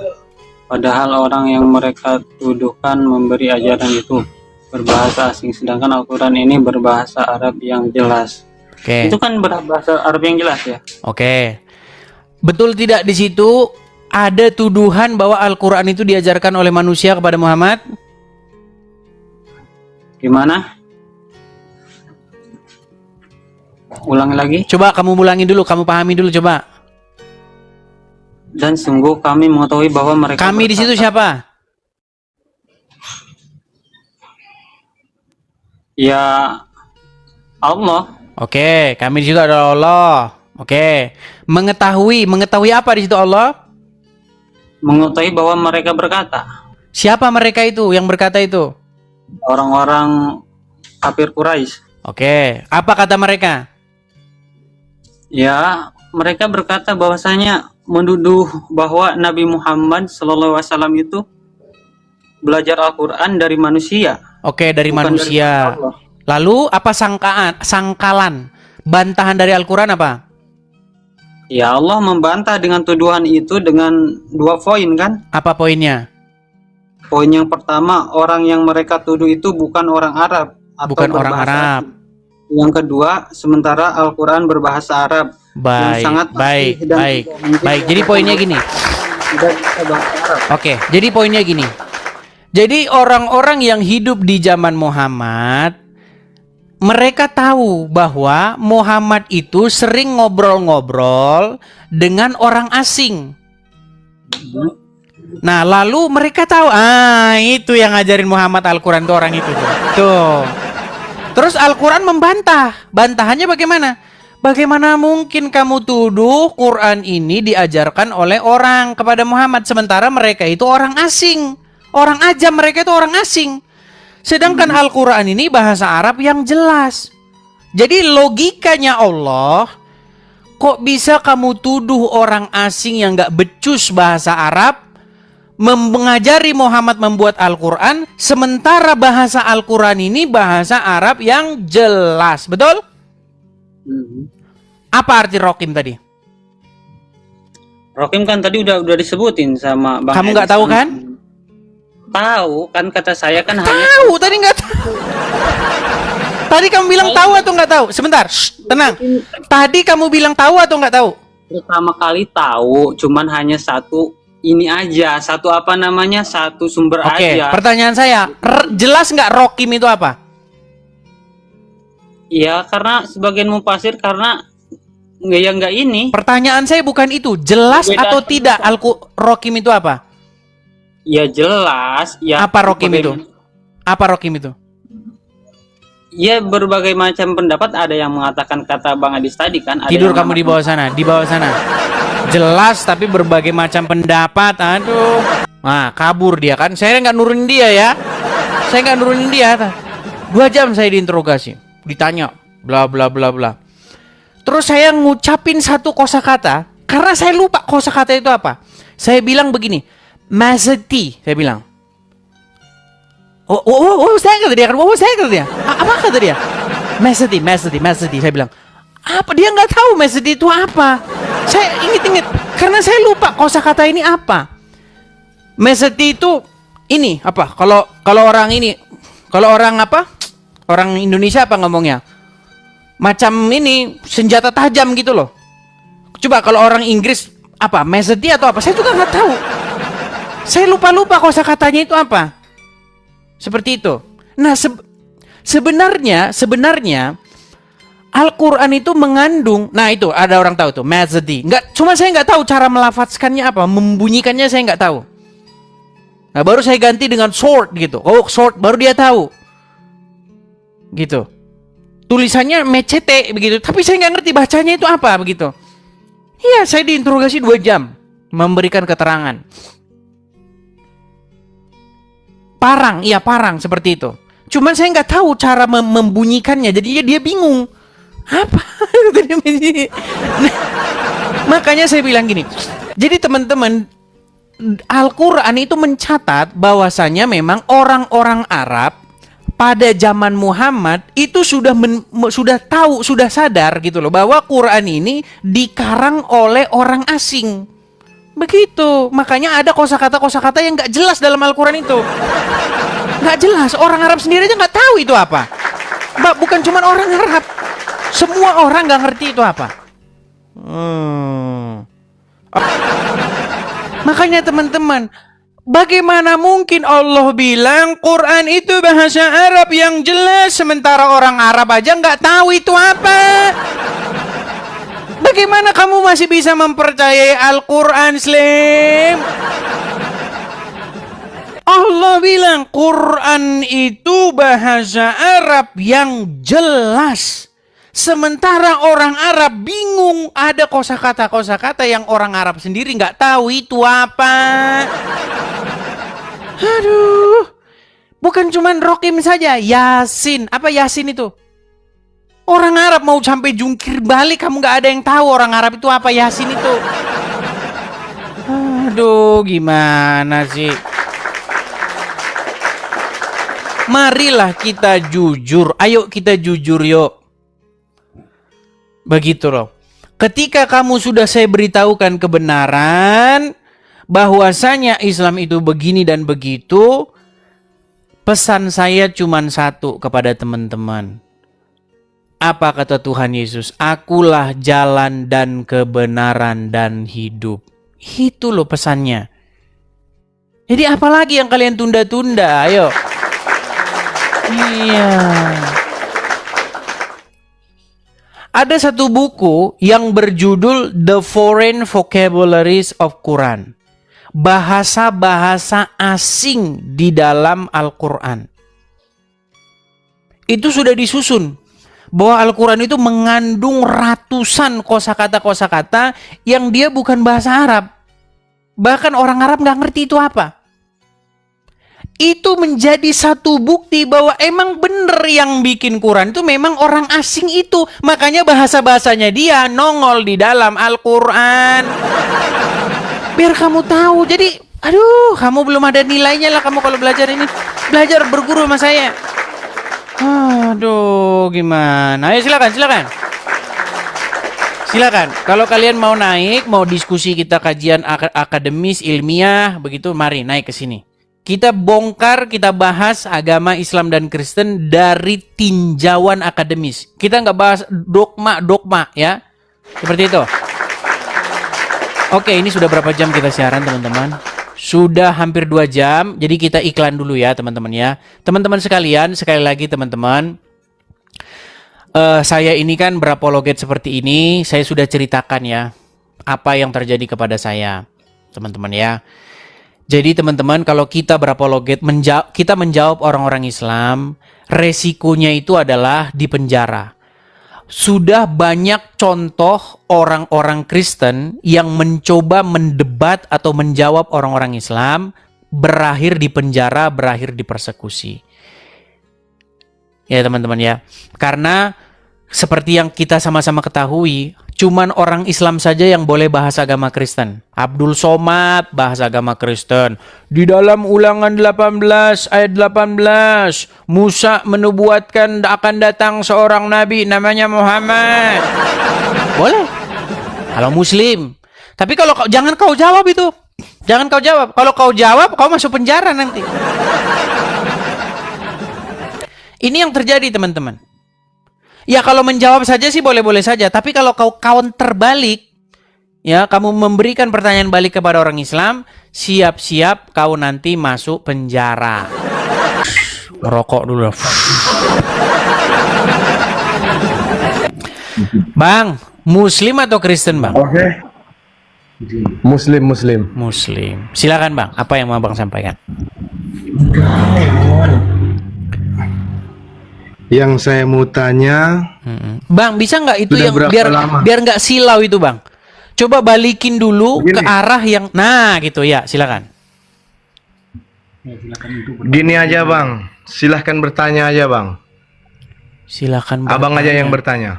Padahal orang yang mereka tuduhkan memberi ajaran itu berbahasa asing, sedangkan Al-Quran ini berbahasa Arab yang jelas. Oke. Itu kan berbahasa Arab yang jelas ya. Oke. Betul tidak di situ ada tuduhan bahwa Al-Quran itu diajarkan oleh manusia kepada Muhammad? Gimana? Ulangi lagi. Coba kamu ulangi dulu, kamu pahami dulu coba. Dan sungguh kami mengetahui bahwa mereka Kami di situ siapa? Ya Allah. Oke, kami di situ adalah Allah. Oke. Mengetahui apa di situ Allah? Mengetahui bahwa mereka berkata. Siapa mereka itu yang berkata itu? Orang-orang kafir Quraisy. Oke, apa kata mereka? Ya, mereka berkata bahwasanya menuduh bahwa Nabi Muhammad SAW itu belajar Al-Quran dari manusia. Oke, dari Bukan manusia. dari Allah. Lalu apa sangkalan? Bantahan dari Al-Quran apa? Ya, Allah membantah dengan tuduhan itu dengan 2 poin kan? Apa poinnya? Poin yang pertama, orang yang mereka tuduh itu bukan orang Arab atau Bukan orang berbahasa Arab. asing. Yang kedua, sementara Al-Quran berbahasa Arab. yang Baik, sangat baik, fasih dan baik, tidak mungkin baik. Jadi poinnya gini. tidak bisa bahasa Arab. Oke, jadi poinnya gini. Jadi orang-orang yang hidup di zaman Muhammad, mereka tahu bahwa Muhammad itu sering ngobrol-ngobrol dengan orang asing. Nah, lalu mereka tahu, itu yang ngajarin Muhammad Al-Quran itu orang itu. Tuh. Terus Al-Quran membantah. Bantahannya bagaimana? Bagaimana mungkin kamu tuduh Quran ini diajarkan oleh orang kepada Muhammad, sementara mereka itu orang asing. Orang ajam, mereka itu orang asing. Sedangkan Al-Quran ini bahasa Arab yang jelas. Jadi logikanya Allah, kok bisa kamu tuduh orang asing yang gak becus bahasa Arab mengajari Muhammad membuat Al-Quran, sementara bahasa Al-Quran ini bahasa Arab yang jelas. Betul? Apa arti rokim tadi? Rokim kan tadi udah disebutin sama Bang. Kamu nggak tahu kan? Tahu kan, kata saya kan hanya Tahu, tadi nggak tahu. Tadi kamu bilang tahu atau nggak tahu? Sebentar, shh, tenang. Tadi kamu bilang tahu atau nggak tahu? pertama kali tahu, cuman hanya satu ini aja, satu apa namanya, satu sumber Oke, aja. pertanyaan saya, jelas nggak rokim itu apa? Iya, karena sebagian mufasir karena nggak ini. Pertanyaan saya bukan itu, jelas Beda. atau tidak rokim itu apa? Ya jelas. Ya Apa rokim itu? Apa rokim itu? Ya berbagai macam pendapat, ada yang mengatakan kata Bang Adis tadi kan. Ada Tidur yang kamu di bawah sana, di bawah sana. Jelas tapi berbagai macam pendapat. Aduh. Nah, kabur dia kan. Saya nggak nurunin dia ya. Saya nggak nurunin dia. 2 jam saya diinterogasi, ditanya bla bla bla bla. Terus saya ngucapin satu kosakata karena saya lupa kosakata itu apa. Saya bilang begini, Mazeti, saya bilang. Saya kata dia kan, saya kata dia. Apa kata dia? Mazeti, saya bilang. Apa dia nggak tahu Mazeti itu apa? Saya inget karena saya lupa kosakata ini apa. Mazeti itu ini apa? Kalau orang ini, kalau orang apa? Orang Indonesia apa ngomongnya? Macam ini senjata tajam gitu loh. Coba kalau orang Inggris apa? Mazeti atau apa? Saya juga nggak tahu. Saya lupa kosakatanya itu apa. Seperti itu. Nah, sebenarnya Al-Quran itu mengandung, nah itu ada orang tahu tuh, Mazedi. Cuma saya nggak tahu cara melafazkannya apa, membunyikannya saya nggak tahu. Nah, baru saya ganti dengan sword gitu. Oh, sword, baru dia tahu. Gitu. Tulisannya mecete begitu, tapi saya nggak ngerti bacanya itu apa begitu. Iya, saya diinterogasi 2 jam memberikan keterangan. Parang seperti itu. Cuman saya nggak tahu cara membunyikannya, jadinya dia bingung. Apa? Makanya saya bilang gini. Jadi teman-teman, Al-Quran itu mencatat bahwasanya memang orang-orang Arab pada zaman Muhammad itu sudah tahu, sudah sadar gitu loh, bahwa Quran ini dikarang oleh orang asing. Begitu, makanya ada kosakata yang nggak jelas dalam Al-Quran itu. Nggak jelas, orang Arab sendiri aja nggak tahu itu apa. Bukan cuma orang Arab, semua orang nggak ngerti itu apa. Makanya teman-teman, bagaimana mungkin Allah bilang Quran itu bahasa Arab yang jelas, sementara orang Arab aja nggak tahu itu apa. Bagaimana kamu masih bisa mempercayai Al-Quran, Slim? Allah bilang Quran itu bahasa Arab yang jelas. Sementara orang Arab bingung, ada kosakata yang orang Arab sendiri nggak tahu itu apa. Aduh, bukan cuman Rokim saja, Yasin. Apa Yasin itu? Orang Arab mau sampai jungkir balik, kamu nggak ada yang tahu orang Arab itu apa Yasin itu. Aduh, gimana sih? Marilah kita jujur. Ayo kita jujur yuk. Begitu loh. Ketika kamu sudah saya beritahukan kebenaran, bahwasanya Islam itu begini dan begitu, pesan saya cuma satu kepada teman-teman. Apa kata Tuhan Yesus? Akulah jalan dan kebenaran dan hidup. Itu loh pesannya. Jadi apalagi yang kalian tunda-tunda? Ayo. Iya. Ada satu buku yang berjudul The Foreign Vocabularies of Quran. Bahasa-bahasa asing di dalam Al-Quran. itu sudah disusun bahwa Al-Quran itu mengandung ratusan kosakata-kosakata yang dia bukan bahasa Arab. Bahkan orang Arab nggak ngerti itu apa. Itu menjadi satu bukti bahwa emang bener yang bikin Quran itu memang orang asing itu. Makanya bahasa-bahasanya dia nongol di dalam Al-Quran. Biar kamu tahu. Jadi, aduh, kamu belum ada nilainya lah kamu kalau belajar ini. Belajar berguru sama saya. Aduh, gimana? Ayo silakan. Silakan. Kalau kalian mau naik, mau diskusi kita kajian akademis, ilmiah, begitu, mari naik ke sini. Kita bongkar, kita bahas agama Islam dan Kristen dari tinjauan akademis. Kita nggak bahas dogma ya. Seperti itu. Oke, ini sudah berapa jam kita siaran, teman-teman? Sudah hampir 2 jam. Jadi kita iklan dulu ya, teman-teman ya. Teman-teman sekalian, sekali lagi teman-teman. Saya ini kan berapologet seperti ini. Saya sudah ceritakan ya apa yang terjadi kepada saya, teman-teman ya. Jadi teman-teman, kalau kita berapologet, kita menjawab orang-orang Islam, resikonya itu adalah di penjara. Sudah banyak contoh orang-orang Kristen yang mencoba mendebat atau menjawab orang-orang Islam, berakhir di penjara, berakhir di persekusi. Ya teman-teman ya, karena seperti yang kita sama-sama ketahui, cuman orang Islam saja yang boleh bahas agama Kristen. Abdul Somad bahas agama Kristen. Di dalam Ulangan 18 ayat 18, Musa menubuatkan akan datang seorang nabi namanya Muhammad. Boleh. Kalau Muslim. Tapi kalau jangan kau jawab itu. Jangan kau jawab. Kalau kau jawab, kau masuk penjara nanti. Ini yang terjadi, teman-teman. Ya kalau menjawab saja sih boleh-boleh saja. Tapi kalau kau counter balik, ya kamu memberikan pertanyaan balik kepada orang Islam, siap-siap kau nanti masuk penjara. Merokok dulu. Bang, Muslim atau Kristen, Bang? Oke. Muslim. Muslim. Silakan, Bang. Apa yang mau Bang sampaikan? Yang saya mau tanya, Bang, bisa nggak itu sudah yang berapa lama? biar nggak silau itu, Bang? Coba balikin dulu Begini. ke arah yang, nah gitu ya, silakan. Gini aja bang, silahkan bertanya aja bang. Silakan. Abang aja bertanya. yang bertanya.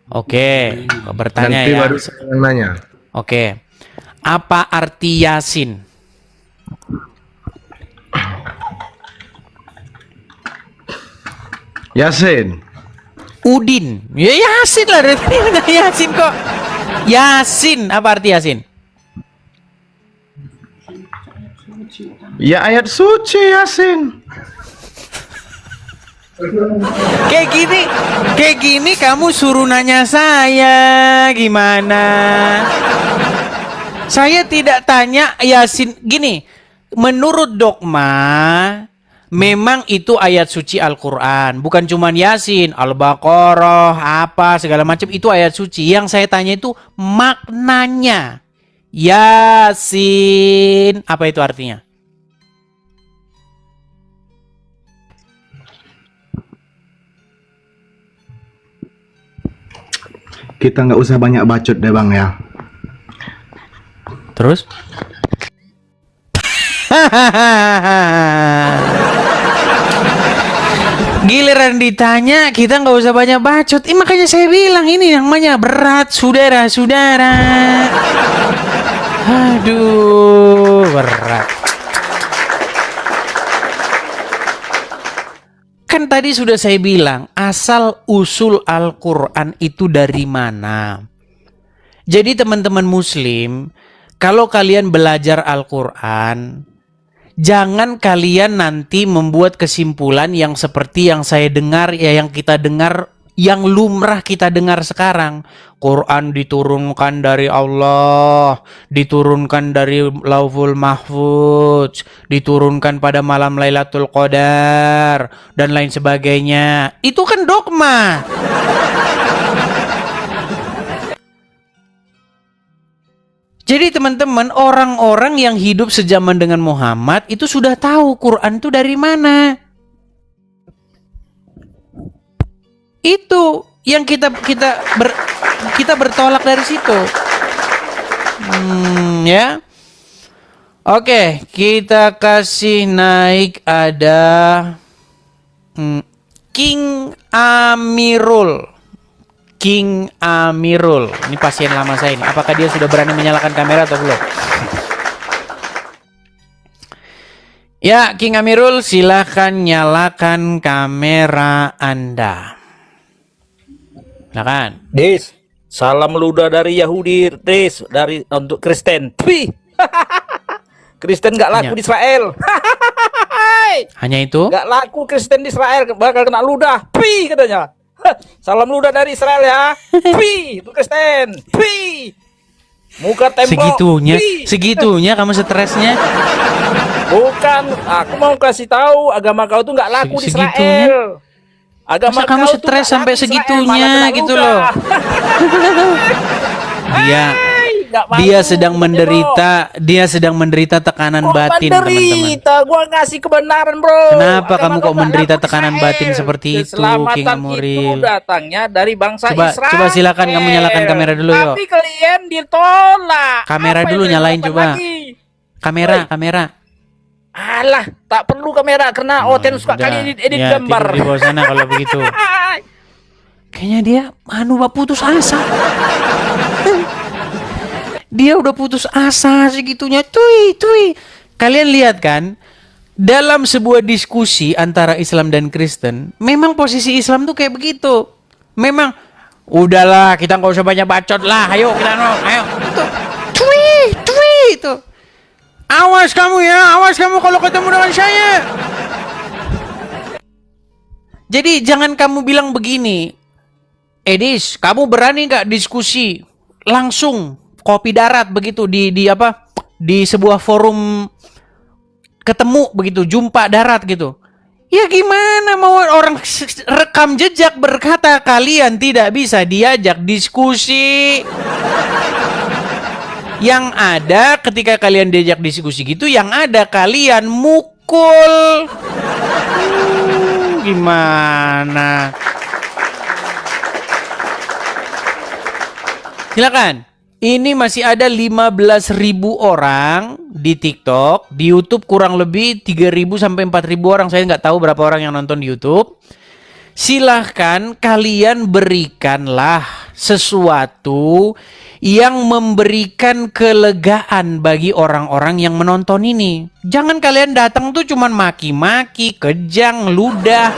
Oke, bertanya Nanti ya. baru saya yang nanya. Oke, apa arti Yasin? Yasin. Udin. Ya Yasin lah, dari tadi udah Yasin kok. Yasin, apa arti Yasin? Ya ayat suci Yasin. Kayak gini kamu suruh nanya saya gimana? Saya tidak tanya Yasin gini. Menurut dogma memang itu ayat suci Al-Quran. Bukan cuman Yasin, Al-Baqarah, apa segala macam itu ayat suci. Yang saya tanya itu maknanya. Yasin, apa itu artinya? Kita nggak usah banyak bacot deh bang ya. Terus? Giliran ditanya kita nggak usah banyak bacot. Makanya saya bilang ini namanya berat, saudara-saudara. Aduh, berat. Kan tadi sudah saya bilang asal usul Al-Quran itu dari mana. Jadi teman-teman Muslim, kalau kalian belajar Al-Quran, jangan kalian nanti membuat kesimpulan yang seperti yang saya dengar, ya yang kita dengar, yang lumrah kita dengar sekarang. Quran diturunkan dari Allah, diturunkan dari Lauhul Mahfuz, diturunkan pada malam Lailatul Qadar, dan lain sebagainya. Itu kan dogma. Jadi teman-teman, orang-orang yang hidup sejaman dengan Muhammad itu sudah tahu Quran itu dari mana. Itu yang kita bertolak dari situ. Ya. Oke, kita kasih naik ada King Amirul. King Amirul. Ini pasien lama saya ini. Apakah dia sudah berani menyalakan kamera atau belum? Ya, King Amirul, silahkan nyalakan kamera Anda. Silakan. Dis, salam ludah dari Yahudi, Dis, dari untuk Kristen. Pih. Kristen nggak laku Hanya. di Israel. Hanya itu? Nggak laku Kristen di Israel, bakal kena ludah. Pih katanya. Salam ludah dari Israel ya. Pih, itu Kristen. Pih. Muka tembok. Segitunya kamu stresnya. Bukan, aku mau kasih tahu agama kau tuh nggak laku di Segitunya? Israel. Agama Masa kamu kau tuh stres nggak sampai laku di Israel, segitunya malah kena gitu ludah. loh. Dia sedang menderita, tekanan batin, teman-teman. Menderita, gua ngasih kebenaran, bro. Kenapa Agama kamu kau kok nggak menderita laku di tekanan Israel. batin seperti itu, Keselamatan King Amuril? itu datangnya dari bangsa Coba Israel. silakan kamu nyalakan kamera dulu, yuk. Tapi kalian ditolak. Kamera Apa dulu yang nyalain dilakukan coba. lagi? Kamera. Alah, tak perlu kamera karena Oten suka Udah. kali edit Ya, gambar. tidur di bawah sana kalau begitu. Kayaknya dia putus asa. Dia udah putus asa segitunya. Tui. Kalian lihat kan? Dalam sebuah diskusi antara Islam dan Kristen, memang posisi Islam tuh kayak begitu. Memang udahlah, kita nggak usah banyak bacot lah. Ayo kita ayo. Tui itu. Awas kamu kalau ketemu dengan saya. Jadi jangan kamu bilang begini, Edis, kamu berani nggak diskusi langsung kopi darat begitu di sebuah forum ketemu begitu, jumpa darat gitu. Ya gimana mau orang rekam jejak berkata kalian tidak bisa diajak diskusi. Yang ada ketika kalian diajak diskusi gitu, yang ada kalian mukul. Gimana? Silakan. Ini masih ada 15.000 orang di TikTok, di YouTube kurang lebih 3.000 sampai 4.000 orang. Saya nggak tahu berapa orang yang nonton di YouTube. Silahkan kalian berikanlah sesuatu yang memberikan kelegaan bagi orang-orang yang menonton ini. Jangan kalian datang tuh cuman maki-maki, kejang, ludah,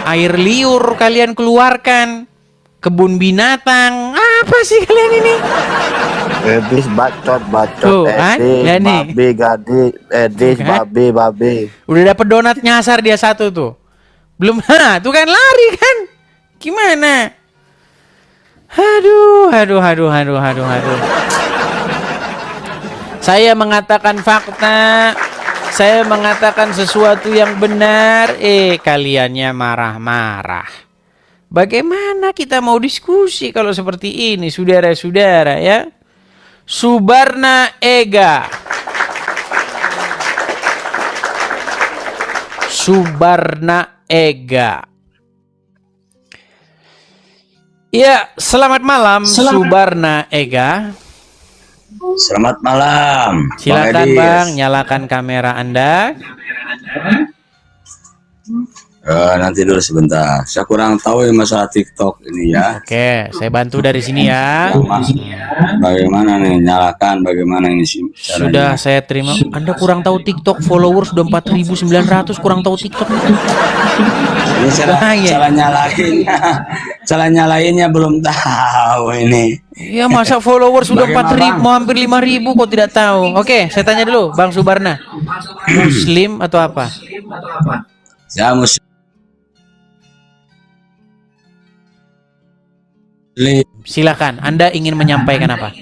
air liur kalian keluarkan, kebun binatang. Apa sih kalian ini? Edis bacot Tuh, kan? Ya nih. babi gadi, Edis Kan? babi. Udah dapet donat nyasar dia satu tuh. Belum, tuh kan lari kan? Gimana? Aduh. Saya mengatakan fakta. Saya mengatakan sesuatu yang benar. Kaliannya marah-marah. Bagaimana kita mau diskusi kalau seperti ini, saudara-saudara ya? Subarna Ega. Ya, selamat malam Subarna Ega. Selamat malam. Silakan Edis. Bang, nyalakan kamera Anda. Nanti dulu sebentar. Saya kurang tahu ya masalah TikTok ini ya. Oke, saya bantu dari sini ya. Bagaimana nih nyalakan? Bagaimana ini sih? Sudah saya terima. Anda kurang tahu TikTok, followers sudah 4.900, kurang tahu TikTok. Ini salah Bahaya. nyalainnya. Salah nyalainnya belum tahu ini. Ya masa followers sudah Bagaimana, 4.000, mau hampir 5.000 kok tidak tahu. Oke, saya tanya dulu, Bang Subarna. Muslim atau apa? Saya muslim. Silakan, Anda ingin menyampaikan apa?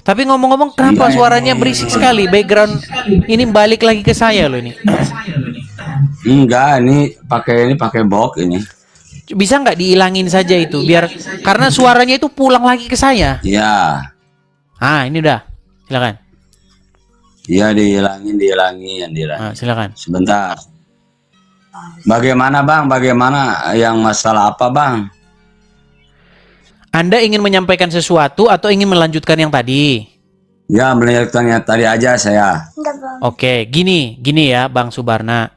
Tapi ngomong-ngomong, kenapa suaranya berisik sekali? Background ini balik lagi ke saya loh ini. Enggak, ini pakai box ini. Bisa nggak dihilangin saja itu, biar karena suaranya itu pulang lagi ke saya. Ya. Ini udah, silakan. Iya dihilangin. Silakan. Sebentar. Bagaimana bang? Bagaimana yang masalah apa bang? Anda ingin menyampaikan sesuatu atau ingin melanjutkan yang tadi? Ya melanjutkan yang tadi aja saya. Oke, gini ya Bang Subarna.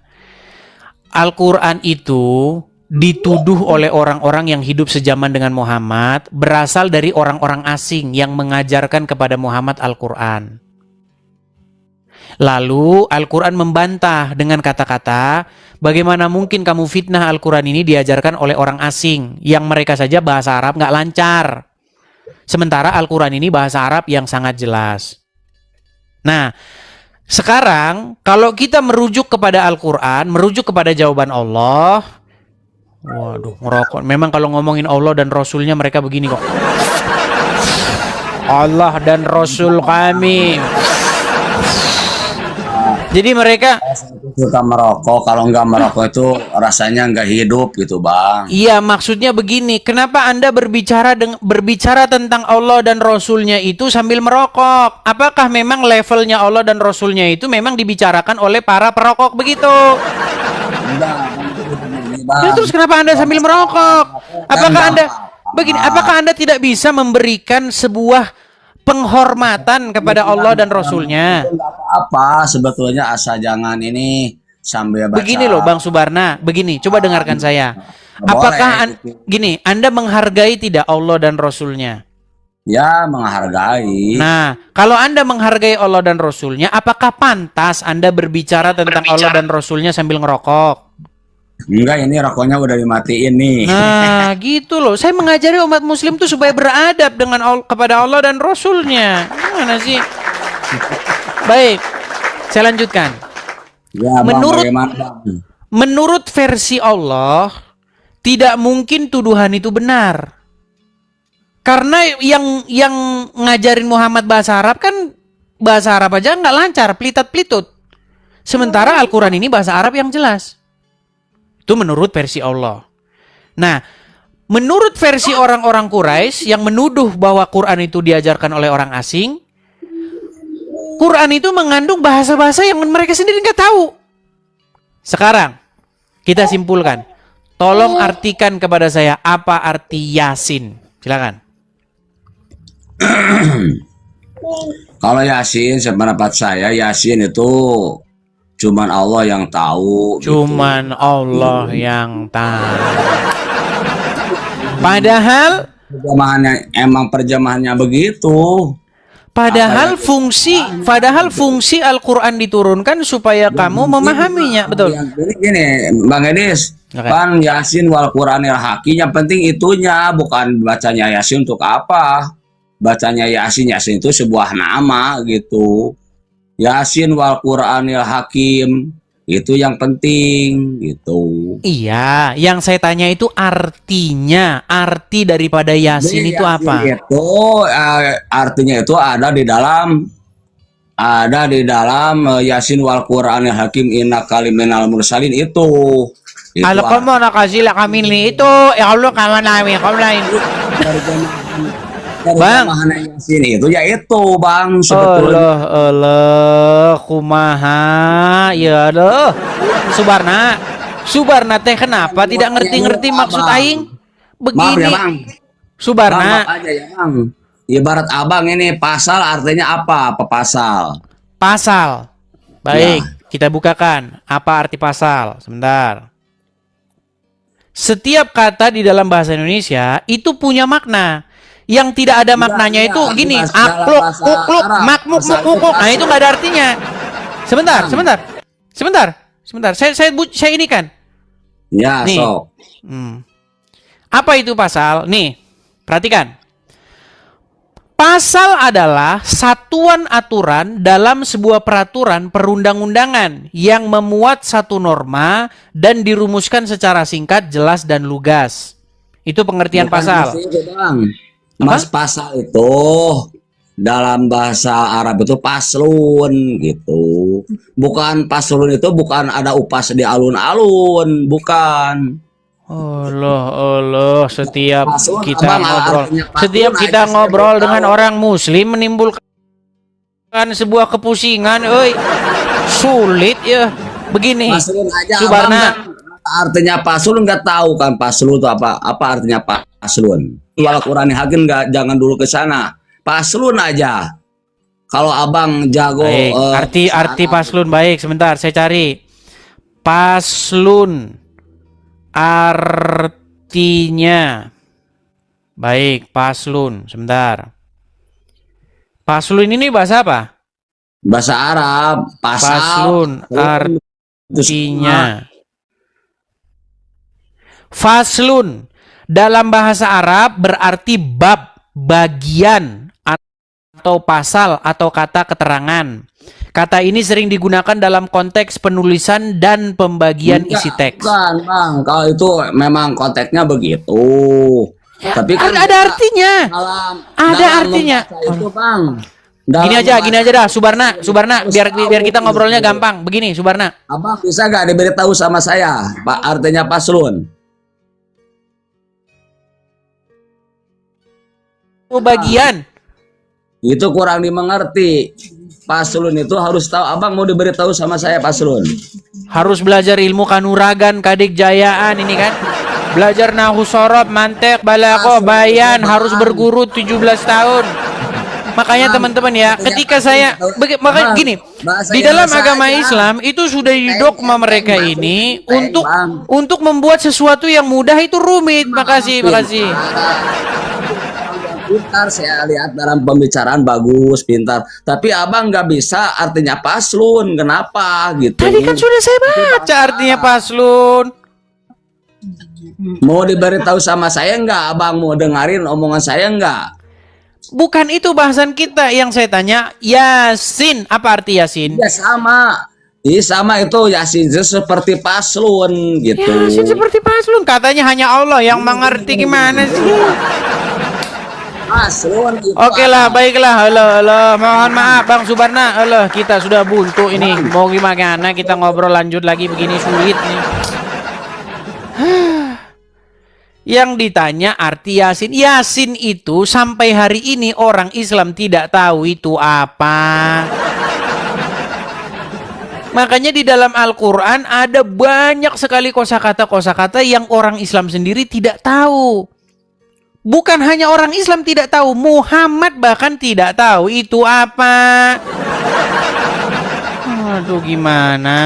Al-Quran itu dituduh oleh orang-orang yang hidup sejaman dengan Muhammad berasal dari orang-orang asing yang mengajarkan kepada Muhammad Al-Quran. Lalu Al-Quran membantah dengan kata-kata, bagaimana mungkin kamu fitnah Al-Quran ini diajarkan oleh orang asing yang mereka saja bahasa Arab nggak lancar. Sementara Al-Quran ini bahasa Arab yang sangat jelas. Nah, sekarang kalau kita merujuk kepada Al-Quran, merujuk kepada jawaban Allah, waduh, ngerokok. Memang kalau ngomongin Allah dan Rasulnya mereka begini kok. Allah dan Rasul kami. Jadi mereka Suka merokok, kalau nggak merokok itu rasanya nggak hidup gitu bang. iya, maksudnya begini, kenapa Anda berbicara tentang Allah dan Rasulnya itu sambil merokok? Apakah memang levelnya Allah dan Rasulnya itu memang dibicarakan oleh para perokok begitu? Ya, terus kenapa Anda sambil merokok? Apakah Anda tidak bisa memberikan sebuah penghormatan kepada Allah dan Rasulnya? Apa sebetulnya asal jangan ini sambil baca. Begini loh Bang Subarna, begini, coba dengarkan saya. Boleh. Apakah gini, Anda menghargai tidak Allah dan Rasulnya? Ya menghargai. Nah, kalau Anda menghargai Allah dan Rasulnya, apakah pantas Anda berbicara tentang Allah dan Rasulnya sambil ngerokok? Enggak, ini rokoknya udah dimatiin nih. Nah, gitu loh. Saya mengajari umat muslim tuh supaya beradab dengan kepada Allah dan Rasulnya. Gimana sih? Baik, saya lanjutkan. Ya, bang, bagaimana, bang? Menurut versi Allah, tidak mungkin tuduhan itu benar. Karena yang ngajarin Muhammad bahasa Arab kan bahasa Arab aja nggak lancar, pelitat-pelitut. Sementara Al-Quran ini bahasa Arab yang jelas. Itu menurut versi Allah. Nah, menurut versi orang-orang Quraisy yang menuduh bahwa Quran itu diajarkan oleh orang asing, Quran itu mengandung bahasa-bahasa yang mereka sendiri nggak tahu. Sekarang, kita simpulkan. Tolong artikan kepada saya apa arti Yasin. Silakan. Kalau Yasin, sependapat saya, Yasin itu cuman Allah yang tahu. Cuman gitu. Allah yang tahu. Padahal perjemahannya begitu. Padahal fungsi Al-Quran diturunkan supaya kamu memahaminya, betul? Jadi gini, Bang Edis, Oke. kan Yasin wal Quranil Hakim, yang penting itunya, bukan bacanya Yasin untuk apa. Bacanya Yasin itu sebuah nama gitu. Yasin wal Quranil Hakim, itu yang penting gitu. Iya, yang saya tanya itu artinya, arti daripada Yasin Jadi itu apa? Itu artinya itu ada di dalam Yasin wal Quranil Hakim innaka laminal mursalin itu. Kalau kamu nak kasih lah kami itu, ya Allah kawan kami, kamu lain. Bang, Yasin itu ya itu bang sebetulnya. Allah, kumaha, ya Allah. Subarna teh kenapa tidak ngerti-ngerti maksud aing? Maaf Begini, ya bang. Subarna. Maaf aja ya bang. Ibarat abang ini pasal artinya apa? Apa pasal? Pasal. Baik, kita bukakan. Apa arti pasal? Sebentar. Setiap kata di dalam bahasa Indonesia itu punya makna. Yang tidak ada maknanya itu gini, akluk, kukluk, makmuk, mukuk. Nah, itu nggak ada artinya. Sebentar. Saya ini kan. Ya, Nih. sok. Apa itu pasal? Nih, perhatikan. Pasal adalah satuan aturan dalam sebuah peraturan perundang-undangan yang memuat satu norma dan dirumuskan secara singkat, jelas, dan lugas. Itu pengertian pasal. Mas, pasal itu dalam bahasa Arab itu paslun gitu. Bukan paslun itu bukan ada upas di alun-alun, bukan. Allah, setiap Paslun, kita abang, ngobrol, artinya paslun setiap aja kita saya ngobrol baru dengan tahu. orang muslim menimbulkan sebuah kepusingan, sulit ya. Begini, Paslun aja Subarna, abang, artinya paslon nggak tahu kan paslon itu apa? Apa artinya paslon? Wal Qur'anil Hakim nggak, jangan dulu ke sana. Paslon aja. Kalau abang jago Baik, arti paslun baik. Sebentar, saya cari. Paslun artinya baik, paslun. Sebentar. Paslun ini bahasa apa? bahasa Arab, Paslun paslon, itu artinya. Faslun dalam bahasa Arab berarti bab, bagian, atau pasal atau kata keterangan. Kata ini sering digunakan dalam konteks penulisan dan pembagian isi teks. Bukan, Bang. Kalau itu memang konteksnya begitu. Tapi kan Ada artinya. Ada dalam artinya. membaca itu, Bang. Gini aja dah, Subarna, biar kita ngobrolnya gampang. Begini, Subarna. Abang bisa gak diberitahu sama saya, Pak, artinya paslon? Bagian. Itu kurang dimengerti. Paslon itu harus tahu. Abang mau diberitahu sama saya paslon. Harus belajar ilmu kanuragan, kadik jayaan ini kan. Belajar nahu sorob, mantek, balako, bayan, harus berguru 17 tahun. Makanya teman-teman ya, ketika saya makanya gini, di dalam agama Islam itu sudah didogma mereka ini untuk membuat sesuatu yang mudah itu rumit. Makasih. Pintar, saya lihat dalam pembicaraan bagus, pintar. Tapi abang nggak bisa artinya paslon. Kenapa gitu? Tadi kan sudah saya baca artinya paslun. Mau diberitahu sama saya nggak? Abang mau dengerin omongan saya nggak? Bukan itu bahasan kita. Yang saya tanya, Yasin. Apa arti Yasin? Ya sama. Sama itu Yasin itu seperti paslon gitu. Yasin seperti paslun. Katanya hanya Allah yang mengerti. Gimana sih? Paslon itu Oke lah, baiklah. Halo. Mohon maaf Bang Subarna. Halo, kita sudah buntu ini. Mau gimana kita ngobrol lanjut lagi begini sulit nih. Yang ditanya arti Yasin. Yasin itu sampai hari ini orang Islam tidak tahu itu apa. Makanya di dalam Al-Quran ada banyak sekali kosakata yang orang Islam sendiri tidak tahu. Bukan hanya orang Islam tidak tahu, Muhammad bahkan tidak tahu itu apa. Aduh, gimana?